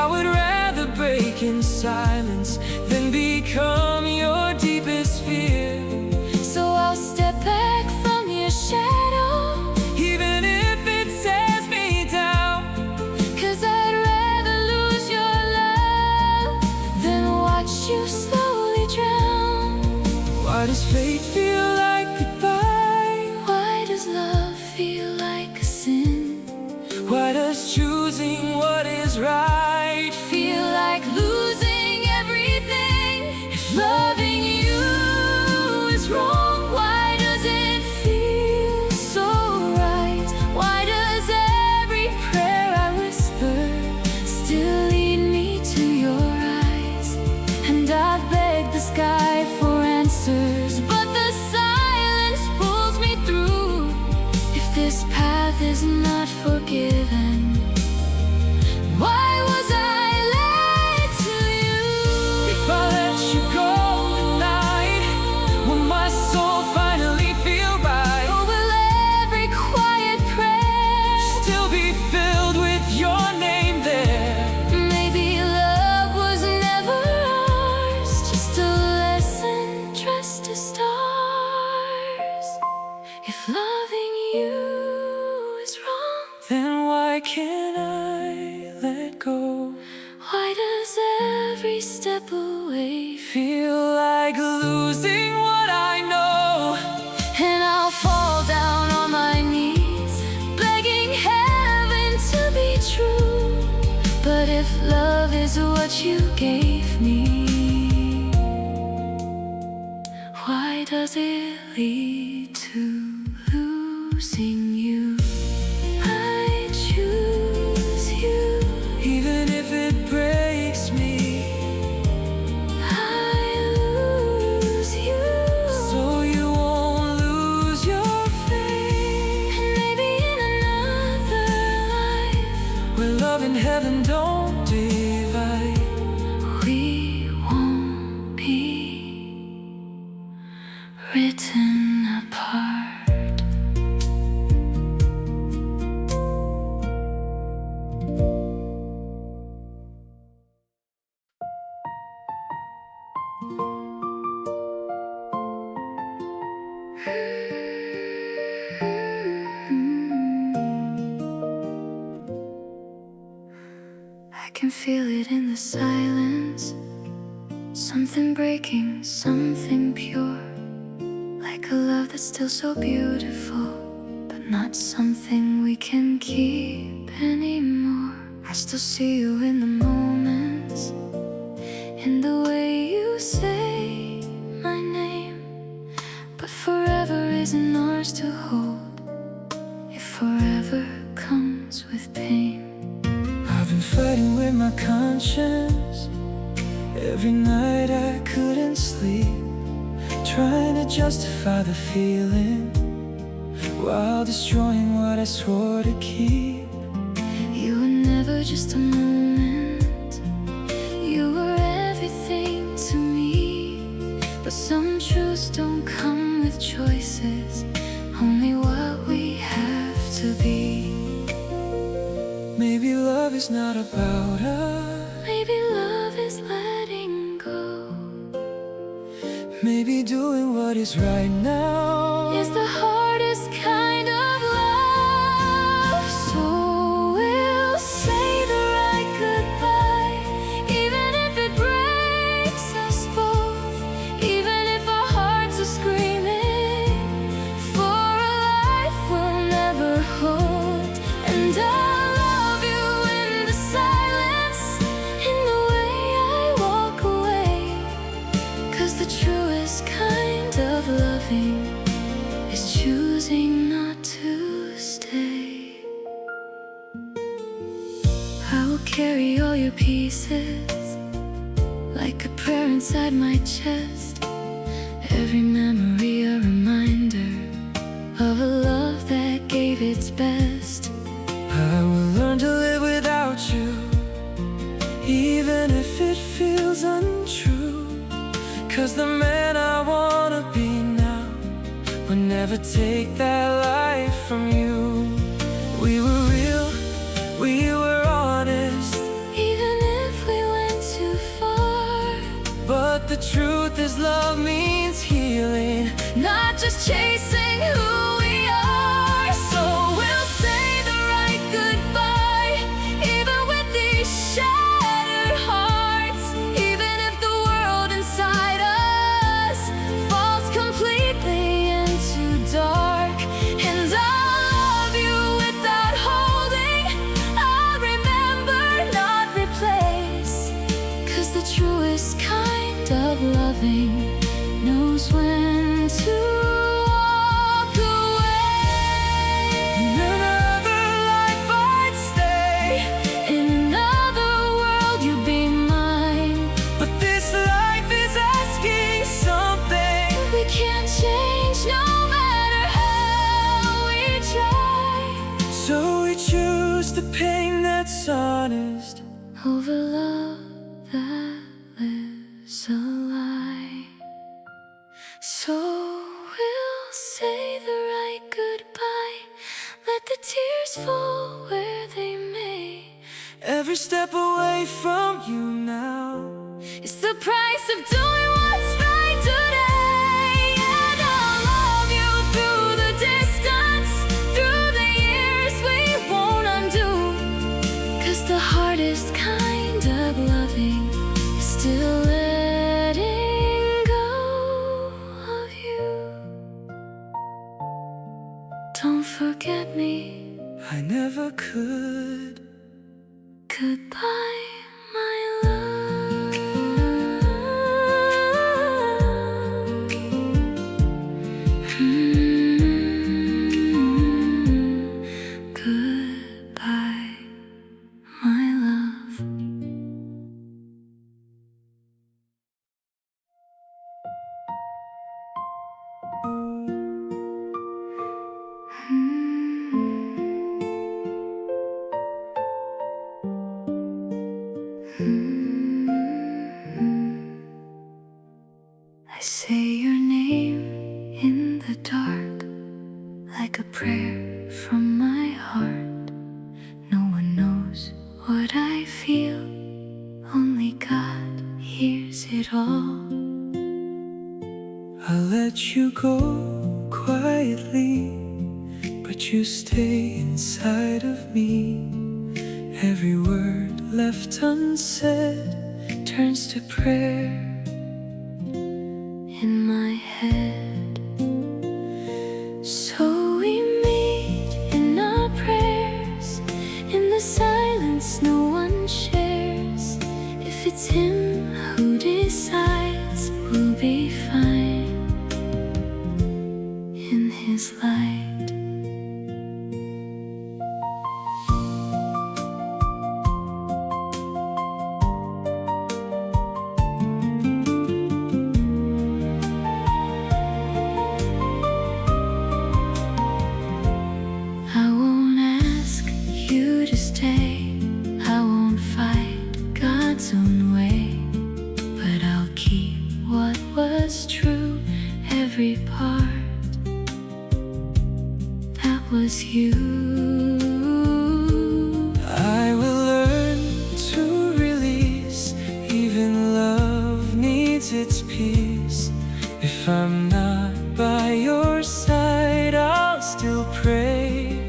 I would rather break in silence than become your deepest fear. So I'll step back from your shadow, even if it tears me down, 'cause I'd rather lose your love than watch you slowly drown. why does fate feel like goodbye? Why does love feel like a sin? Why does choosing what is right Feel like losing everything? If loving you is wrong, why does it feel so right? Why does every prayer I whisper still lead me to your eyes? And I've begged the sky for answers, but the silence pulls me through. If this path is not forgiven, why was I led to you? if I let you go tonight? Will my soul finally feel right? Or will every quiet prayer Still be filled with your name there? maybe love was never ours, just a lesson dressed as stars? If loving you is wrong, Then why can't I let go? why does every step away Feel like losing what I know? and I'll fall down on my knees, begging heaven to be true. But if love is what you gave me, why does it lead to losing you? I choose you, Even if it breaks me, I lose you. so you won't lose Something breaking, something pure, like a love that's still so beautiful, but not something we can keep anymore. I still see you in the moments, in the way you say my name, but forever isn't ours to hold, if forever comes with pain. I've been fighting with my conscience. Every night I couldn't sleep, trying to justify the feeling, while destroying what I swore to keep. You were never just a moment, you were everything to me. But some truths don't come with choices, only what we have to be. Maybe love is not about us. Maybe love is letting go. Maybe doing what is right now Is the hardest kind of love. So we'll say the right goodbye, even if it breaks us both, even if our hearts are screaming for a life we'll never hold. And I'll love you in the silence, in the way I walk away, 'cause the truest kind of loving is choosing not to stay. I will carry all your pieces, like a prayer inside my chest. Every memory a reminder of a love that gave its best. I will learn to live without you, even if it feels untrue. 'Cause the man I wanna be now would never take that life from you. We were real, we were honest, Even if we went too far, but the truth is love means healing, not just chasing who we are. So we'll say the right goodbye, even with these shattered hearts, even if the world inside us falls completely into dark. And I'll love you without holding, I'll remember, not replace, 'cause the truest kind of loving knows when to walk away. in another life I'd stay, In another world you'd be mine, but this life is asking something we can't change no matter how we try. so we choose the pain that's honest. Over love that lives a lie. So we'll say the right goodbye, let the tears fall where they may. Every step away from you now It's the price of doing what's right today. And I'll love you through the distance, through the years we won't undo. 'Cause the hardest kind of loving is still letting go of you. Don't forget me, I never could. goodbye, my love. Goodbye, my love. I say your name in the dark, like a prayer from my heart. No one knows what I feel, only God hears it all. I let you go quietly, but you stay inside of me. Every word left unsaid turns to prayer his light. I won't ask you to stay, I won't fight God's own way, but I'll keep what was true, every part that was you. I will learn to release, even love needs its peace. If I'm not by your side, I'll still pray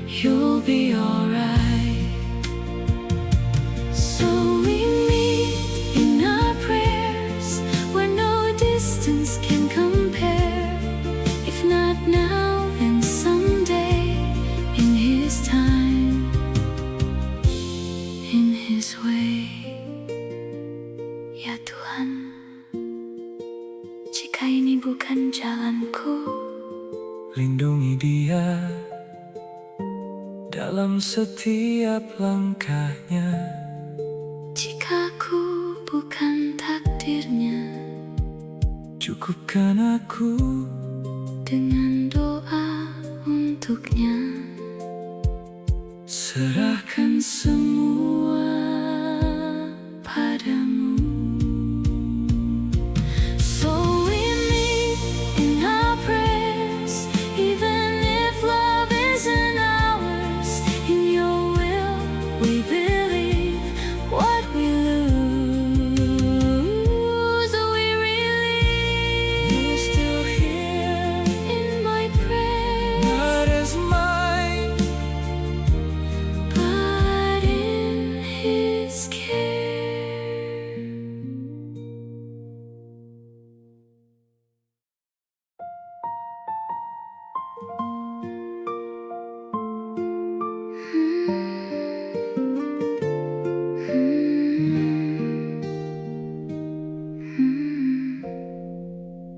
you'll be alright. So we meet in our prayers, where no distance can compare. If not now, then someday, in his time, in his way. Ya Tuhan, jika ini bukan jalanku, lindungi dia dalam setiap langkahnya. jika aku bukan takdirnya, Cukupkan aku dengan doa untuknya. serahkan semua padamu. So we meet in our prayers, even if love isn't ours. In your will we believe, what we lose we release. You're still here, In my prayer, not as mine, but in his care.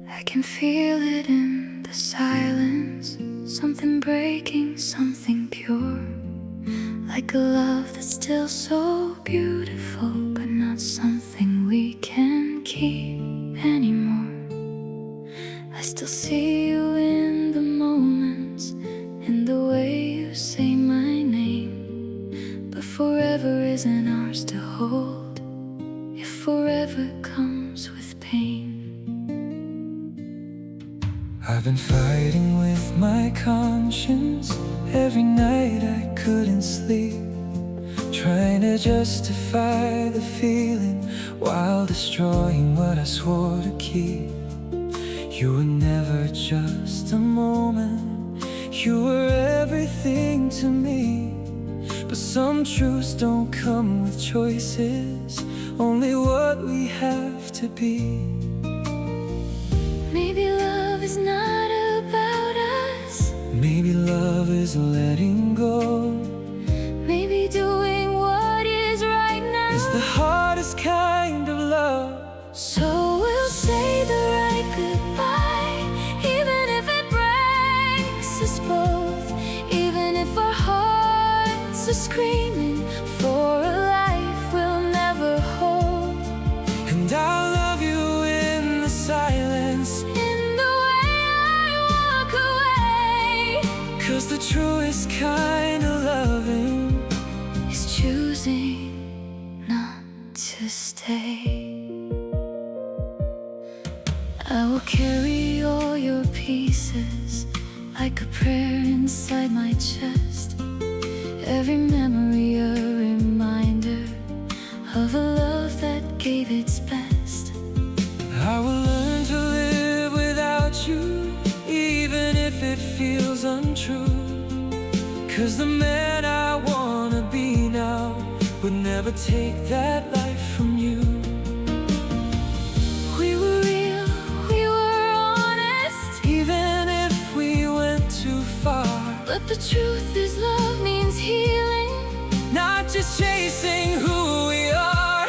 I can feel it in the silence, something breaking, something pure, like a love that's still so beautiful, but not something we can keep anymore. I still see you in the moments, in the way you say my name, but forever isn't ours to hold, if forever comes with pain. I've been fighting with my conscience. Every night I couldn't sleep, trying to justify the feeling while destroying what I swore to keep. You were never just a moment, you were everything to me. But some truths don't come with choices, only what we have to be. Maybe love is not about us, Maybe love is letting go, maybe doing what is right now. it's the hardest kind of love. So we'll say the right goodbye, even if it breaks us both, even if our hearts are screaming for a life we'll never hold. And I'll love you in the silence, In the way I walk away, 'cause the truest kind of loving is choosing not to stay. I will carry all your pieces like a prayer inside my chest. Every memory a reminder of a love that gave its best. I will learn to live without you, even if it feels untrue. 'Cause the man I wanna be now would never take that life from you. We were real, we were honest, Even if we went too far, but the truth is love means healing, not just chasing who we are.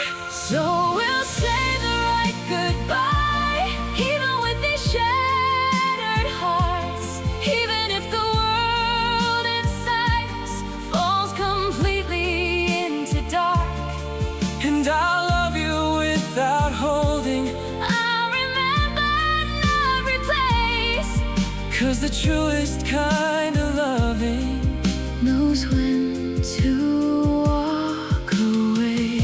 so we'll say the right goodbye, even with these shattered hearts. the truest kind of loving knows when to walk away.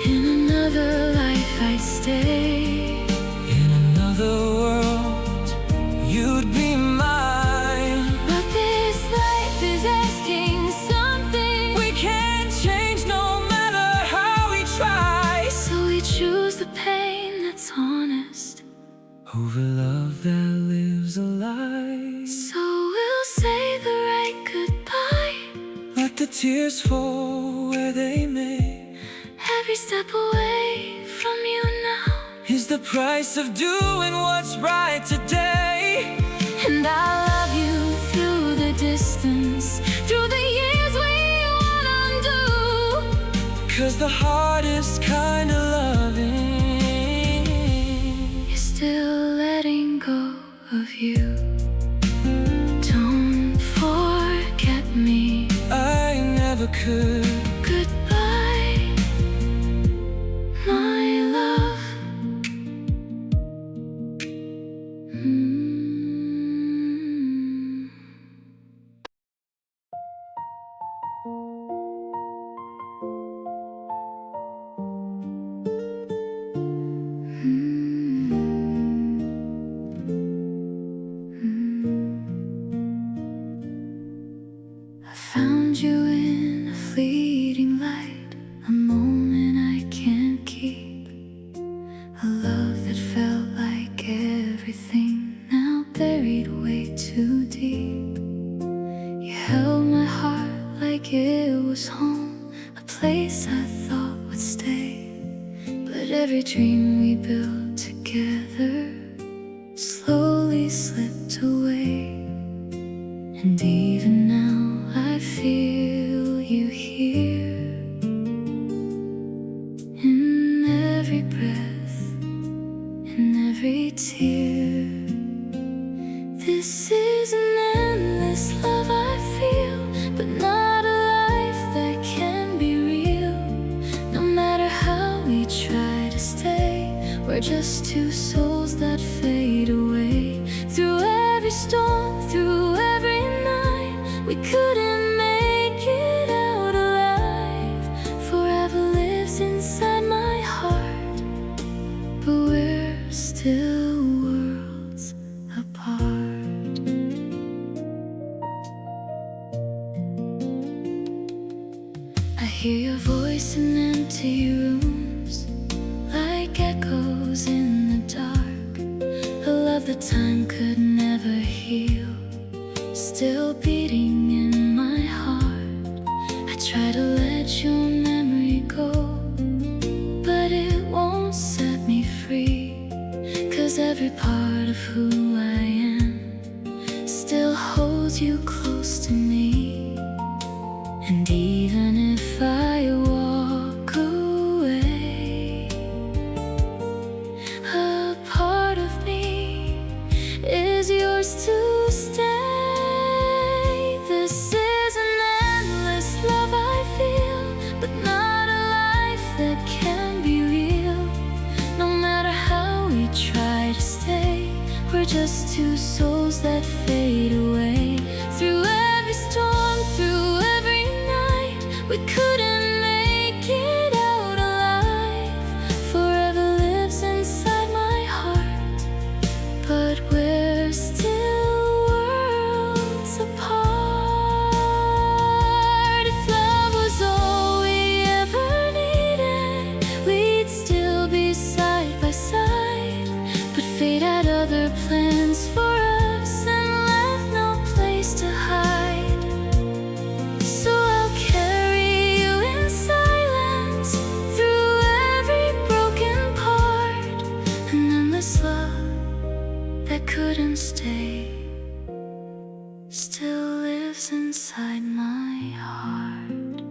In another life I'd stay. In another world you'd be mine. But this life is asking something We can't change no matter how we try. so we choose the pain that's honest Over love that lives a lie. So we'll say the right goodbye. Let the tears fall where they may. Every step away from you now Is the price of doing what's right today. And I love you through the distance, through the years we won't undo. 'Cause the hardest kind of loving Is still letting go of you. Don't forget me. I never could. Goodbye, my love. I found you in a fleeting light, a moment I can't keep. A love that felt like everything, now buried way too deep. You held my heart like it was home, a place I thought would stay. But every dream we built together slowly slipped away. And even now I feel you here, in every breath, in every tear. This is an endless love I feel, but not a life that can be real. No matter how we try to stay, we're just two souls that fade away. Through every storm, through every night, we couldn't make it out alive. Forever lives inside my heart, but we're still worlds apart. I hear your voice in empty rooms, like echoes in the dark. A love that time could never heal, still beating in my heart. I try to let your memory go, but it won't set me free. 'Cause every part of who I am still holds you close to me. And even if I walk away, a part of me is yours to stay. This is an endless love I feel, but not a life that can be real. No matter how we try to stay, we're just two souls that fade away. Through every storm, through every night, we couldn't make it out alive. Forever lives inside my heart, but we're still worlds apart. If love was all we ever needed, we'd still be side by side. But fate had other plans for us and left no place to hide. So I'll carry you in silence through every broken part. An endless love that couldn't stay still lives inside my heart.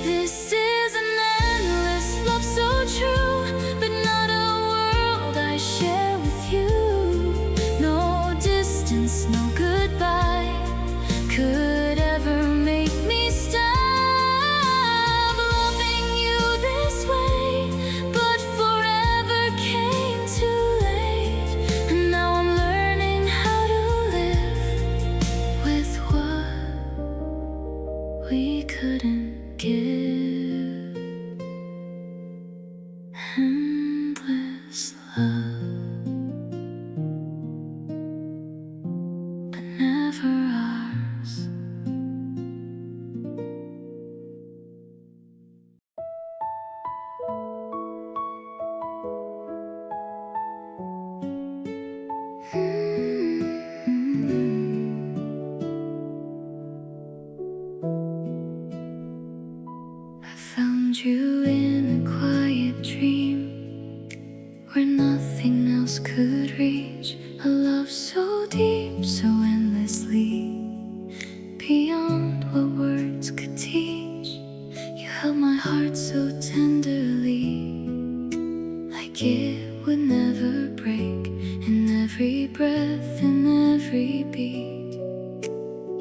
This is an endless love so true, but not a world I share with reach a love so deep, so endlessly beyond what words could teach. You held my heart so tenderly, like it would never break. In every breath, in every beat,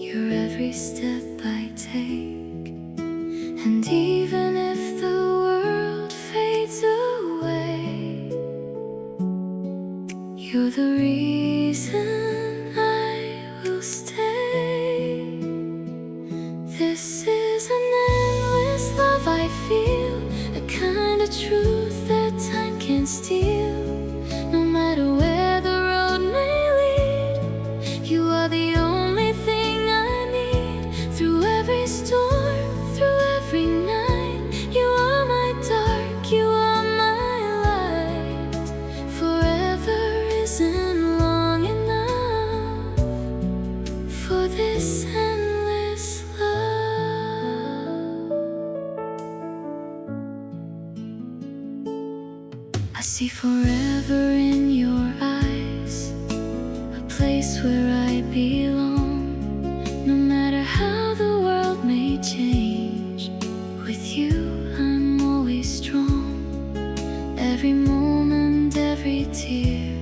you're every step I take. And even if the world fades away, you're the reason I will stay. This is an endless love I feel, a kind of truth that time can't steal. No matter where the road may lead, you are the only thing I need. Through every storm, through every night, you are my dark, you are my light. Forever isn't long enough for this endless love. I see forever in your eyes, a place where I belong. No matter how the world may change, with you I'm always strong. Every moment, every tear,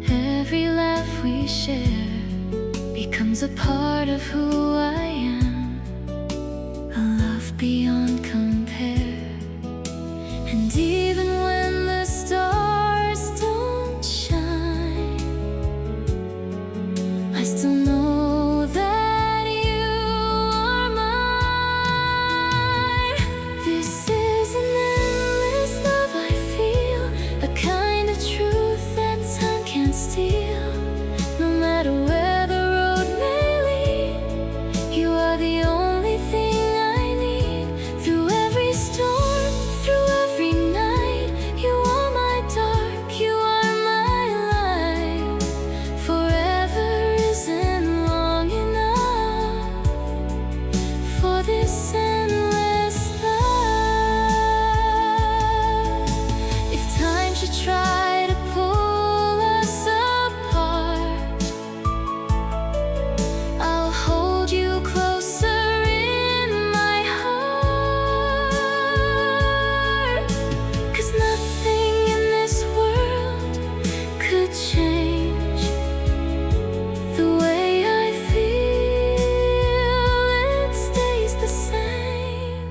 every laugh we share becomes a part of who I am, a love beyond compare. And even when the stars don't shine, I still know that you are mine. This is an endless love I feel, a kind of truth that time can't steal. No matter where the road may lead, you are the only thing I need. Through every storm, through every night, you are my dark, you are my light. Forever isn't long enough for this endless love. If time should try to pull us apart, I'll hold you closer in my heart. 'Cause nothing in this world could change the way I feel. It stays the same.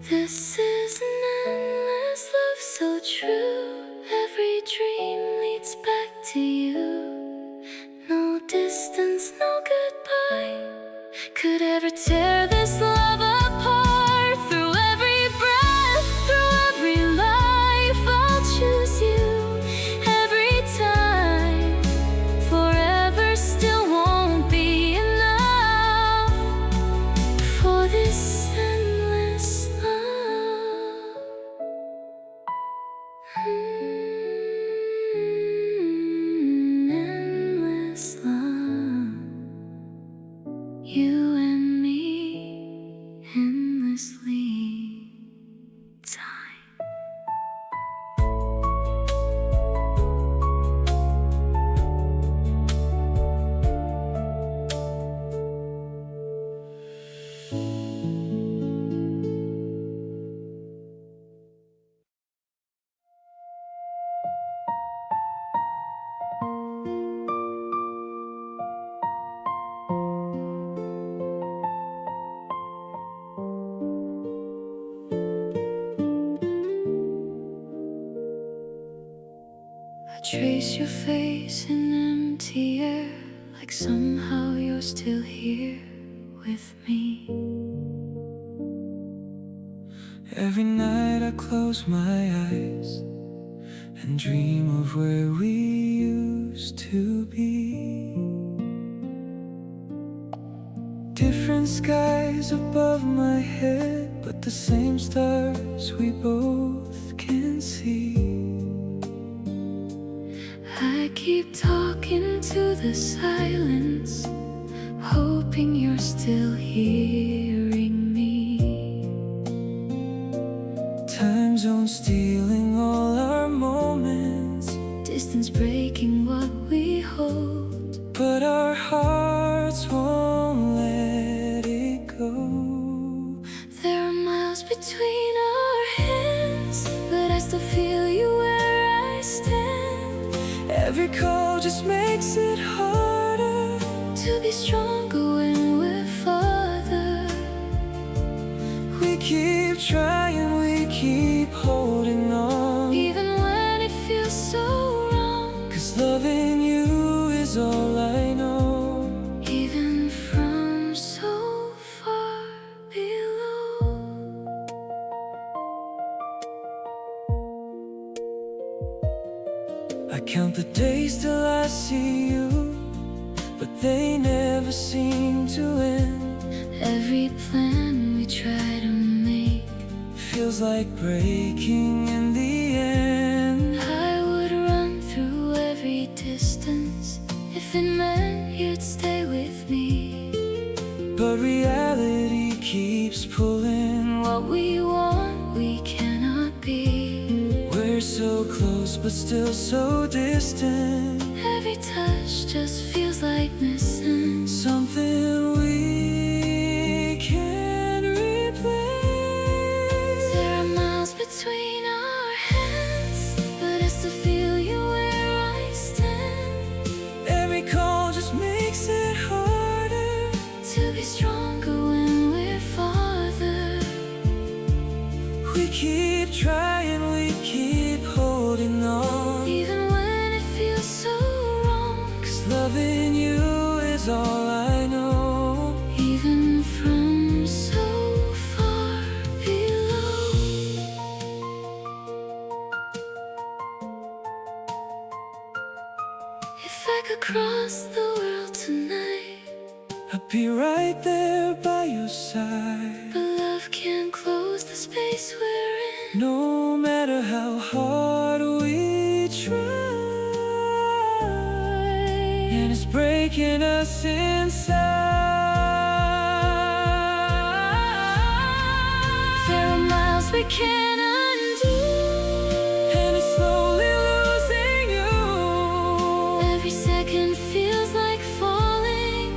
This is an endless love so true. Every dream leads back to you. No distance, no goodbye could ever tear this love apart. Through every breath, through every life, I'll choose you every time. Forever still won't be enough for this endless love. Endless love, you and me, endlessly time. I trace your face in empty air, like somehow you're still here with me. Every night I close my eyes and dream of where we used to be. Different skies above my head, but the same stars we both can see. I keep talking to the silence, hoping you're still hearing me. Time zone stealing all our moments, Distance is breaking what we hold, but our hearts won't let it go. there are miles between our hands, but I still feel you where I stand. Every call just makes it harder To be stronger when we're farther. We keep trying, we keep holding on, Even when it feels so wrong, 'cause loving you is all I know. even from so far below. I count the days till I see you, but they never seem to end. Every plan we try to make Feels like breaking in the end. I would run through every distance if it meant you'd stay with me. But reality keeps pulling. What we want, we cannot be. We're so close, but still so distant. Every touch just feels like missing Something we can't replace. There are miles between our hands, but I still feel you where I stand. Every call just makes it harder To be stronger when we're farther. We keep trying, we keep holding on, Even when it feels so wrong, 'cause loving you is all I know. even from so far below. If I could cross the world tonight, I'll be right there by your side. but love can't close the space we're in. No matter how hard we try, and it's breaking us inside. There are miles we can't undo, And it's slowly losing you. every second feels like falling.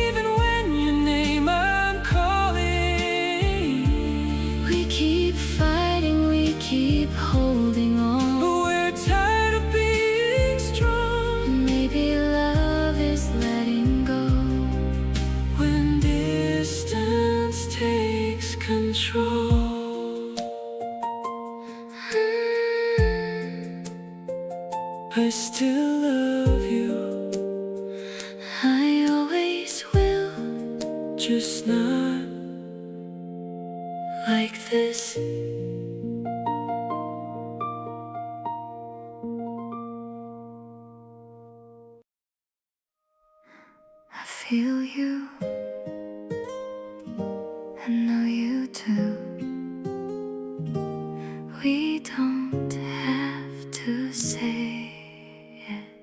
Even when your name I'm calling, We keep fighting, we keep holding on. but we're tired of being strong. Maybe love is letting go When distance takes control. I still love you, I always will, just not like this. I feel you